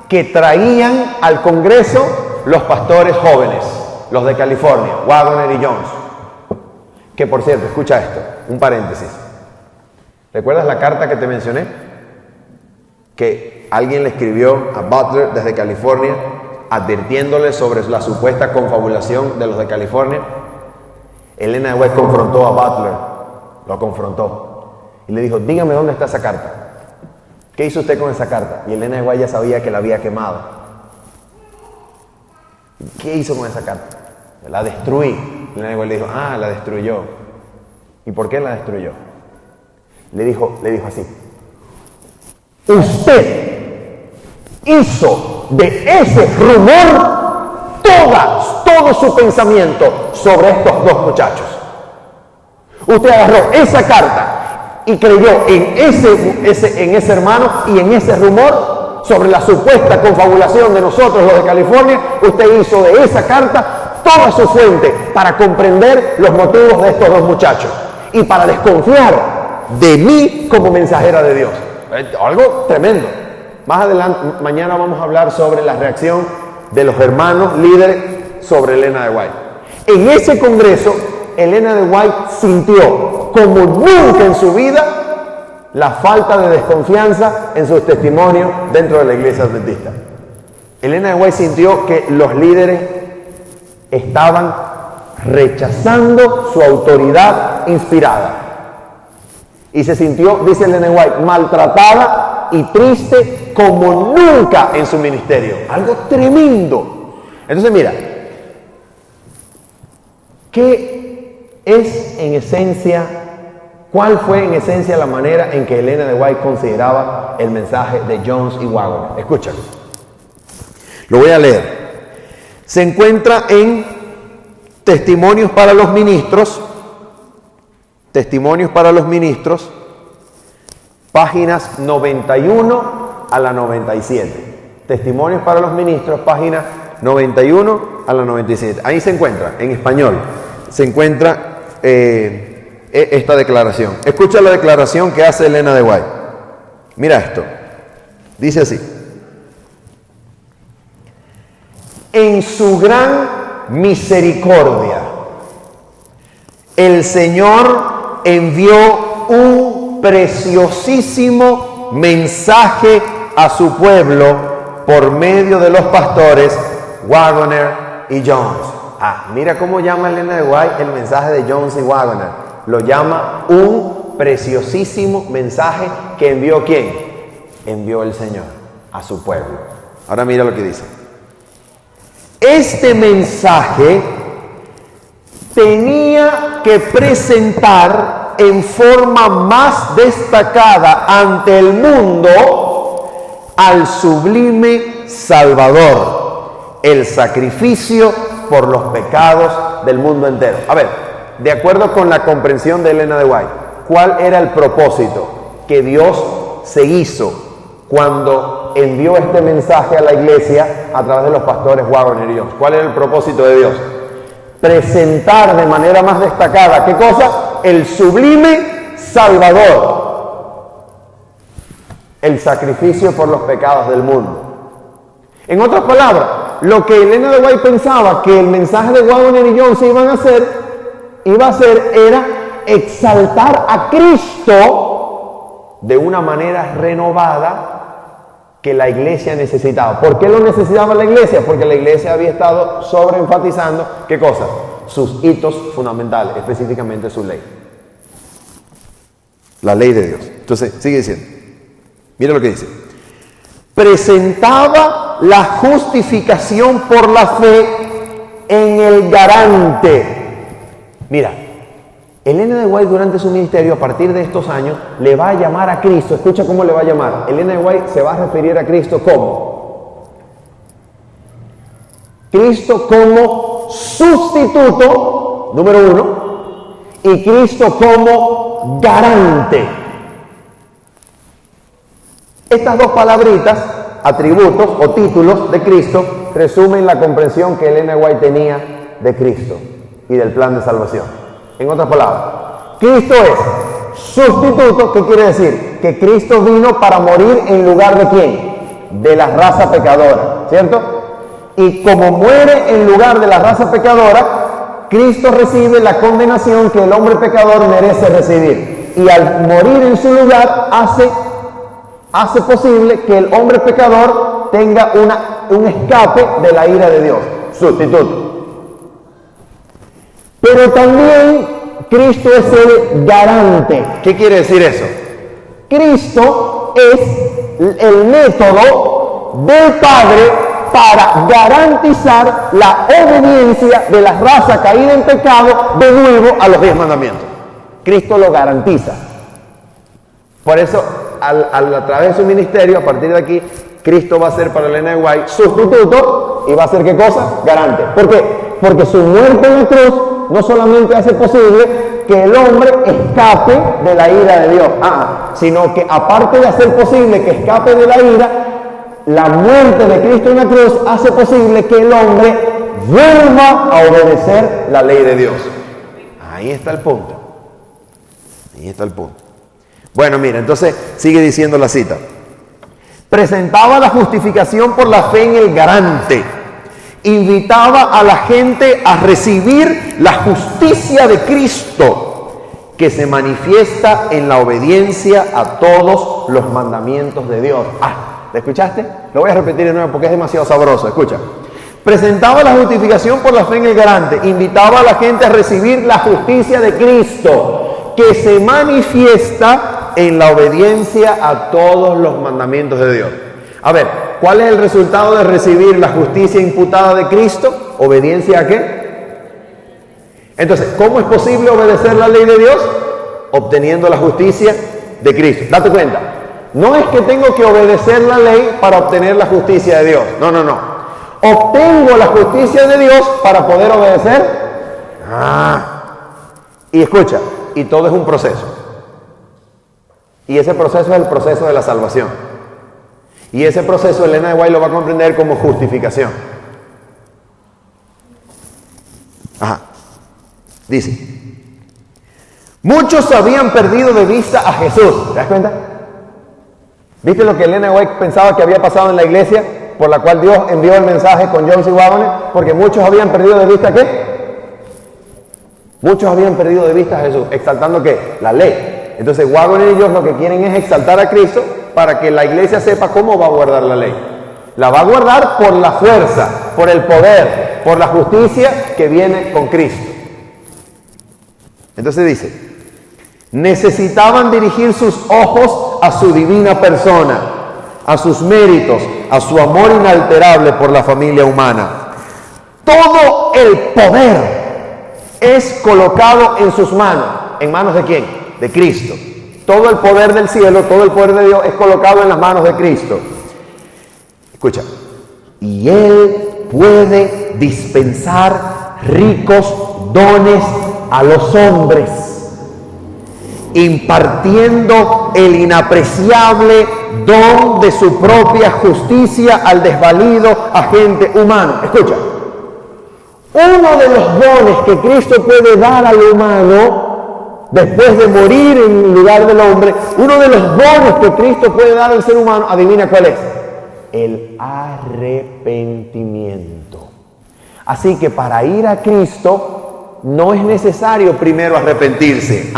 que traían al Congreso los pastores jóvenes, los de California, Waggoner y Jones? Que por cierto, escucha esto, un paréntesis. ¿Recuerdas la carta que te mencioné? Que alguien le escribió a Butler desde California advirtiéndole sobre la supuesta confabulación de los de California. Elena de White confrontó a Butler, lo confrontó y le dijo: dígame dónde está esa carta. ¿Qué hizo usted con esa carta? Y Elena de White ya sabía que la había quemado. ¿Qué hizo con esa carta? La destruí. Elena de White le dijo: la destruyó. ¿Y por qué la destruyó? Le dijo así: usted hizo de ese rumor todo su pensamiento sobre estos dos muchachos. Usted agarró esa carta y creyó en ese hermano y en ese rumor sobre la supuesta confabulación de nosotros los de California, usted hizo de esa carta toda su fuente para comprender los motivos de estos dos muchachos y para desconfiar de mí como mensajera de Dios. Algo tremendo. Más adelante, mañana vamos a hablar sobre la reacción de los hermanos líderes sobre Elena de White. En ese congreso, Elena de White sintió como nunca en su vida la falta de desconfianza en sus testimonios dentro de la iglesia adventista. Elena de White sintió que los líderes estaban rechazando su autoridad inspirada. Y se sintió, dice Elena de White, maltratada y triste como nunca en su ministerio. Algo tremendo. Entonces mira, ¿qué es en esencia, cuál fue en esencia la manera en que Elena de White consideraba el mensaje de Jones y Waggoner? Escúchalo. Lo voy a leer. Se encuentra en Testimonios para los Ministros, páginas 91 a la 97. Testimonios para los Ministros, páginas 91 a la 97. Ahí se encuentra, en español, se encuentra esta declaración. Escucha la declaración que hace Elena de White. Mira esto. Dice así. En su gran misericordia, el Señor envió un preciosísimo mensaje a su pueblo por medio de los pastores Waggoner y Jones. Mira cómo llama Elena de White el mensaje de Jones y Waggoner. Lo llama un preciosísimo mensaje que envió ¿quién? Envió el Señor a su pueblo. Ahora mira lo que dice. Este mensaje tenía que presentar en forma más destacada ante el mundo al sublime Salvador, el sacrificio por los pecados del mundo entero. A ver, de acuerdo con la comprensión de Elena de White, ¿cuál era el propósito que Dios se hizo cuando envió este mensaje a la iglesia a través de los pastores Waggoner y Jones? ¿Cuál era el propósito de Dios? Presentar de manera más destacada, ¿qué cosa? El sublime Salvador, el sacrificio por los pecados del mundo. En otras palabras, lo que Elena de White pensaba que el mensaje de Waggoner y Jones iba a hacer era exaltar a Cristo de una manera renovada que la iglesia necesitaba. ¿Por qué lo necesitaba la iglesia? Porque la iglesia había estado sobreenfatizando, ¿qué cosa? Sus hitos fundamentales, específicamente su ley. La ley de Dios. Entonces, sigue diciendo. Mira lo que dice. Presentaba la justificación por la fe en el garante. Mira, Elena de White durante su ministerio, a partir de estos años, le va a llamar a Cristo. Escucha cómo le va a llamar. Elena de White se va a referir a Cristo como Cristo como sustituto, número uno, y Cristo como garante. Estas dos palabritas, atributos o títulos de Cristo, resumen la comprensión que Elena de White tenía de Cristo y del plan de salvación. En otras palabras, Cristo es sustituto. ¿Qué quiere decir? Que Cristo vino para morir en lugar de ¿quién? De la raza pecadora, ¿cierto? Y como muere en lugar de la raza pecadora, Cristo recibe la condenación que el hombre pecador merece recibir. Y al morir en su lugar hace posible que el hombre pecador tenga un escape de la ira de Dios. Sustituto. Pero también Cristo es el garante. ¿Qué quiere decir eso? Cristo es el método del Padre para garantizar la obediencia de la raza caída en pecado de nuevo a los 10 mandamientos. Cristo lo garantiza. Por eso, a través de su ministerio, a partir de aquí, Cristo va a ser para Elena de White sustituto y va a ser ¿qué cosa? Garante. ¿Por qué? Porque su muerte en la cruz no solamente hace posible que el hombre escape de la ira de Dios, sino que aparte de hacer posible que escape de la ira, la muerte de Cristo en la cruz hace posible que el hombre vuelva a obedecer la ley de Dios. Ahí está el punto. Ahí está el punto. Bueno, mira, entonces sigue diciendo la cita. Presentaba la justificación por la fe en el garante. Invitaba a la gente a recibir la justicia de Cristo, que se manifiesta en la obediencia a todos los mandamientos de Dios. ¿Lo escuchaste? Lo voy a repetir de nuevo porque es demasiado sabroso. Escucha. Presentaba la justificación por la fe en el garante. Invitaba a la gente a recibir la justicia de Cristo, que se manifiesta en la obediencia a todos los mandamientos de Dios. A ver, ¿cuál es el resultado de recibir la justicia imputada de Cristo? ¿Obediencia a qué? Entonces, ¿cómo es posible obedecer la ley de Dios? Obteniendo la justicia de Cristo. Date cuenta, no es que tengo que obedecer la ley para obtener la justicia de Dios. No. Obtengo la justicia de Dios para poder obedecer. Y escucha, y todo es un proceso. Y ese proceso es el proceso de la salvación. Y ese proceso Elena de White lo va a comprender como justificación. Dice, muchos habían perdido de vista a Jesús. ¿Te das cuenta? ¿Viste lo que Elena de White pensaba que había pasado en la iglesia, por la cual Dios envió el mensaje con John C. Waggoner? Porque muchos habían perdido de vista ¿qué? Muchos habían perdido de vista a Jesús. ¿Exaltando qué? La ley. Entonces Waggoner y Dios lo que quieren es exaltar a Cristo para que la iglesia sepa cómo va a guardar la ley. La va a guardar por la fuerza, por el poder, por la justicia que viene con Cristo. Entonces dice, necesitaban dirigir sus ojos a su divina persona, a sus méritos, a su amor inalterable por la familia humana. Todo el poder es colocado en sus manos. ¿En manos de quién? De Cristo. Todo el poder del cielo, todo el poder de Dios es colocado en las manos de Cristo. Escucha. Y Él puede dispensar ricos dones a los hombres, impartiendo el inapreciable don de su propia justicia al desvalido agente humano. Escucha, uno de los dones que Cristo puede dar al humano después de morir en lugar del hombre, uno de los dones que Cristo puede dar al ser humano, adivina cuál es: el arrepentimiento. Así que para ir a Cristo no es necesario primero arrepentirse.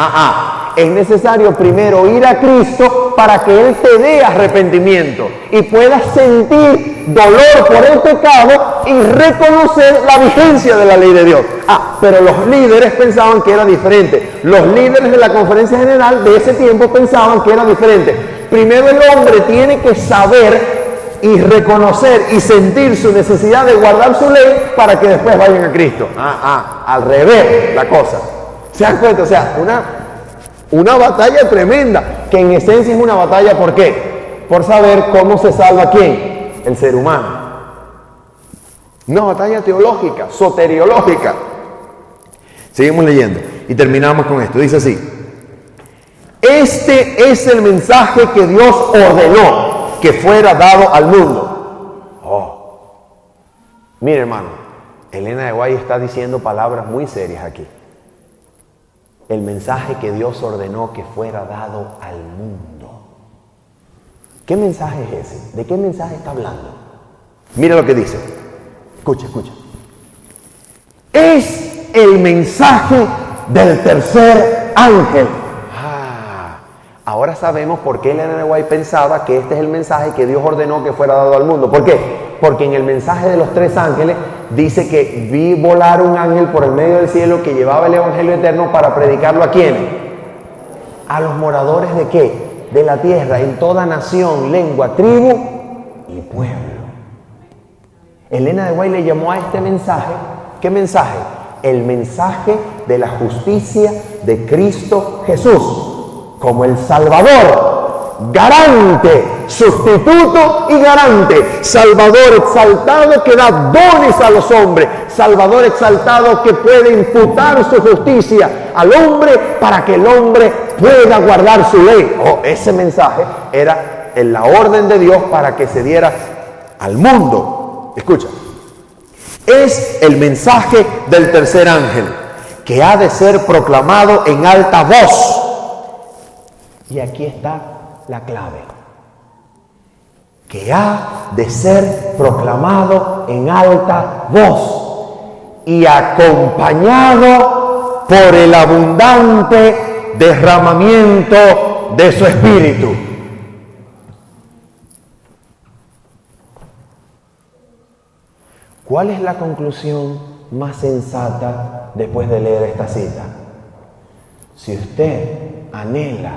Es necesario primero ir a Cristo para que Él te dé arrepentimiento y puedas sentir dolor por el pecado y reconocer la vigencia de la ley de Dios. Pero los líderes pensaban que era diferente. Los líderes de la conferencia general de ese tiempo pensaban que era diferente. Primero el hombre tiene que saber y reconocer y sentir su necesidad de guardar su ley para que después vayan a Cristo. Al revés la cosa. ¿Se dan cuenta? O sea, una batalla tremenda, que en esencia es una batalla, ¿por qué? Por saber cómo se salva ¿quién? El ser humano. Una batalla teológica, soteriológica. Seguimos leyendo y terminamos con esto. Dice así: este es el mensaje que Dios ordenó que fuera dado al mundo. Mire, hermano, Elena de White está diciendo palabras muy serias aquí. El mensaje que Dios ordenó que fuera dado al mundo. ¿Qué mensaje es ese? ¿De qué mensaje está hablando? Mira lo que dice. Escucha. Es el mensaje del tercer ángel. Ahora sabemos por qué Elena de White pensaba que este es el mensaje que Dios ordenó que fuera dado al mundo. ¿Por qué? Porque en el mensaje de los tres ángeles dice que vi volar un ángel por el medio del cielo que llevaba el evangelio eterno para predicarlo ¿a quiénes? A los moradores ¿de qué? De la tierra, en toda nación, lengua, tribu y pueblo. Elena de White le llamó a este mensaje, ¿qué mensaje? El mensaje de la justicia de Cristo Jesús, como el Salvador, garante, sustituto y garante, Salvador exaltado que da dones a los hombres, Salvador exaltado que puede imputar su justicia al hombre para que el hombre pueda guardar su ley. Ese mensaje era en la orden de Dios para que se diera al mundo. Escucha. Es el mensaje del tercer ángel que ha de ser proclamado en alta voz. Y aquí está la clave. Que ha de ser proclamado en alta voz y acompañado por el abundante derramamiento de su espíritu. ¿Cuál es la conclusión más sensata después de leer esta cita? Si usted anhela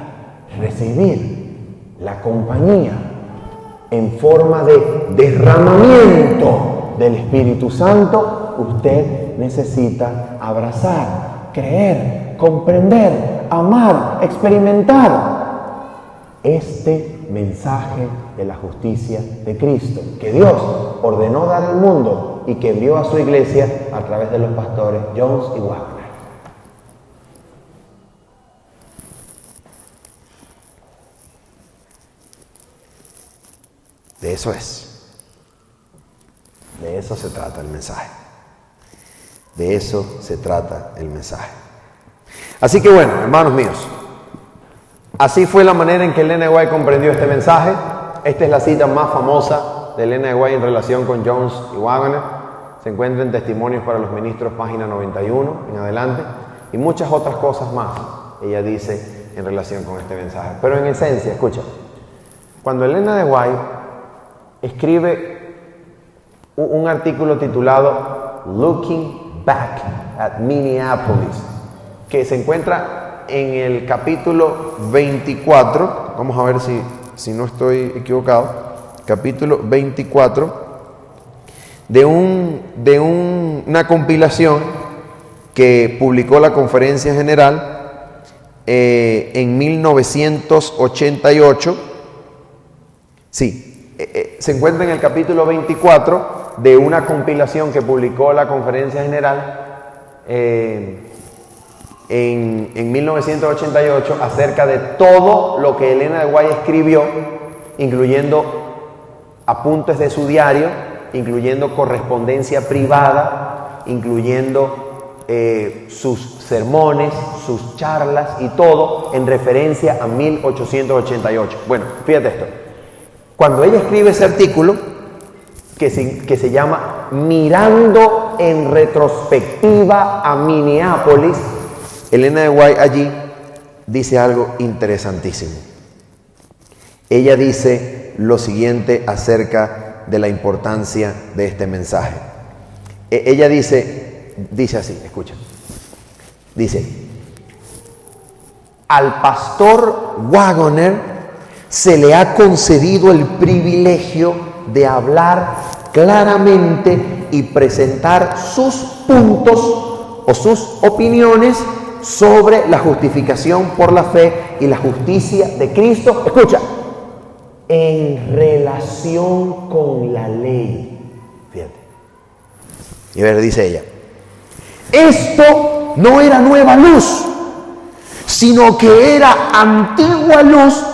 recibir la compañía en forma de derramamiento del Espíritu Santo, usted necesita abrazar, creer, comprender, amar, experimentar este mensaje de la justicia de Cristo, que Dios ordenó dar al mundo y que envió a su iglesia a través de los pastores Jones y Wagner. De eso es. De eso se trata el mensaje. De eso se trata el mensaje. Así que bueno, hermanos míos, así fue la manera en que Ellen G. White comprendió este mensaje. Esta es la cita más famosa de Ellen G. White en relación con Jones y Wagner. Se encuentra en Testimonios para los Ministros, página 91 en adelante, y muchas otras cosas más ella dice en relación con este mensaje. Pero en esencia, escucha, cuando Ellen G. White escribe un artículo titulado Looking Back at Minneapolis, que se encuentra en el capítulo 24, vamos a ver si no estoy equivocado, capítulo 24 de una compilación que publicó la Conferencia General en 1988. Sí, se encuentra en el capítulo 24 de una compilación que publicó la Conferencia General en 1988 acerca de todo lo que Ellen G. White escribió, incluyendo apuntes de su diario, incluyendo correspondencia privada, incluyendo sus sermones, sus charlas y todo en referencia a 1888. Bueno, fíjate esto. Cuando ella escribe ese artículo, que se llama Mirando en retrospectiva a Minneapolis, Ellen G. White allí dice algo interesantísimo. Ella dice lo siguiente acerca de la importancia de este mensaje. Ella dice así, escucha. Dice: al pastor Wagner se le ha concedido el privilegio de hablar claramente y presentar sus puntos o sus opiniones sobre la justificación por la fe y la justicia de Cristo. Escucha, en relación con la ley. Fíjate. Y a ver, dice ella: esto no era nueva luz, sino que era antigua luz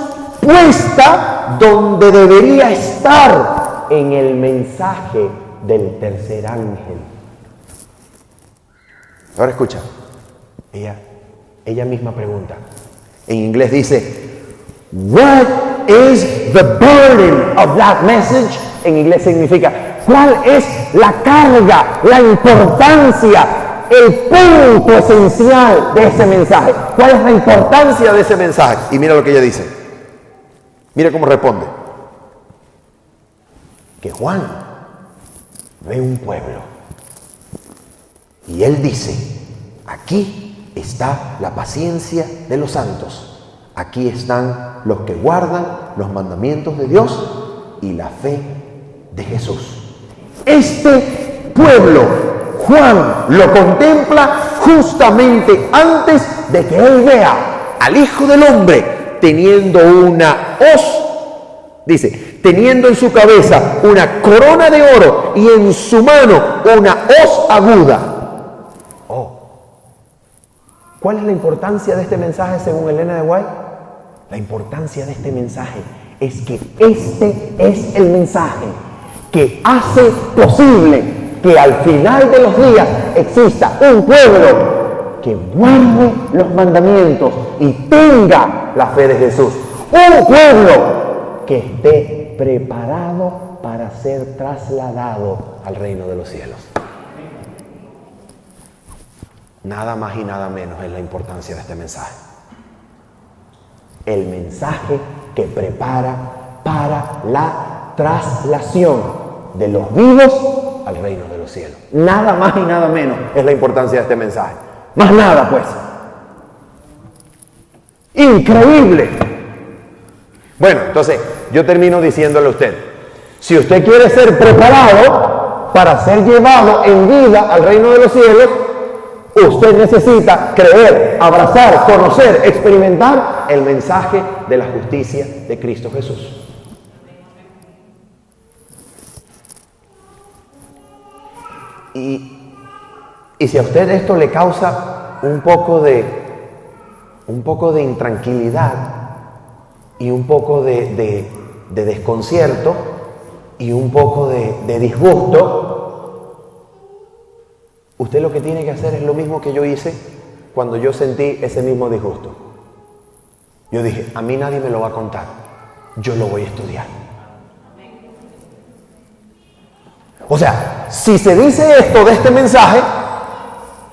puesta donde debería estar, en el mensaje del tercer ángel. Ahora escucha, ella misma pregunta. En inglés dice: what is the burden of that message? En inglés significa: ¿cuál es la carga, la importancia, el punto esencial de ese mensaje? ¿Cuál es la importancia de ese mensaje? Y mira lo que ella dice. Mira cómo responde. Que Juan ve un pueblo y él dice: aquí está la paciencia de los santos, aquí están los que guardan los mandamientos de Dios y la fe de Jesús. Este pueblo, Juan lo contempla justamente antes de que él vea al Hijo del Hombre teniendo una hoz, dice, teniendo en su cabeza una corona de oro y en su mano una hoz aguda. Oh, ¿cuál es la importancia de este mensaje según Ellen G. White? La importancia de este mensaje es que este es el mensaje que hace posible que al final de los días exista un pueblo que guarde los mandamientos y tenga la fe de Jesús. Un pueblo que esté preparado para ser trasladado al reino de los cielos. Nada más y nada menos es la importancia de este mensaje. El mensaje que prepara para la traslación de los vivos al reino de los cielos. Nada más y nada menos es la importancia de este mensaje. Más nada, pues. Increíble. Bueno, entonces yo termino diciéndole a usted, si usted quiere ser preparado para ser llevado en vida al reino de los cielos, usted necesita creer, abrazar, conocer, experimentar el mensaje de la justicia de Cristo Jesús. Y si a usted esto le causa un poco de intranquilidad y un poco de desconcierto y un poco de disgusto, usted lo que tiene que hacer es lo mismo que yo hice cuando yo sentí ese mismo disgusto. Yo dije, a mí nadie me lo va a contar, yo lo voy a estudiar. O sea, si se dice esto de este mensaje,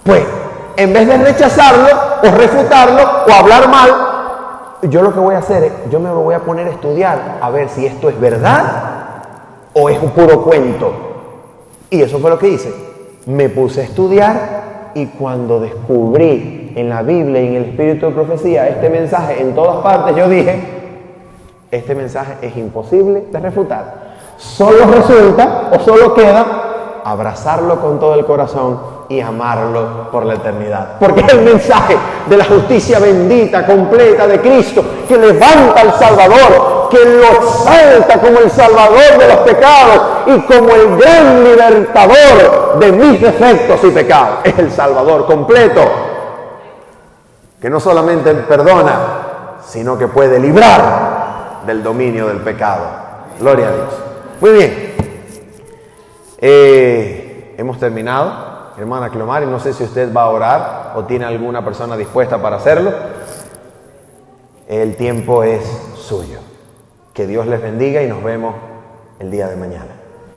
pues en vez de rechazarlo o refutarlo o hablar mal, yo lo que voy a hacer es, yo me voy a poner a estudiar a ver si esto es verdad o es un puro cuento. Y eso fue lo que hice. Me puse a estudiar y cuando descubrí en la Biblia y en el Espíritu de Profecía este mensaje en todas partes, yo dije, este mensaje es imposible de refutar. Solo resulta o solo queda abrazarlo con todo el corazón y amarlo por la eternidad. Porque es el mensaje de la justicia bendita, completa de Cristo, que levanta al Salvador, que lo exalta como el Salvador de los pecados y como el gran libertador de mis defectos y pecados. Es el Salvador completo, que no solamente perdona, sino que puede librar del dominio del pecado. Gloria a Dios. Muy bien. Hemos terminado. Hermana Clomari, no sé si usted va a orar o tiene alguna persona dispuesta para hacerlo. El tiempo es suyo. Que Dios les bendiga y nos vemos el día de mañana.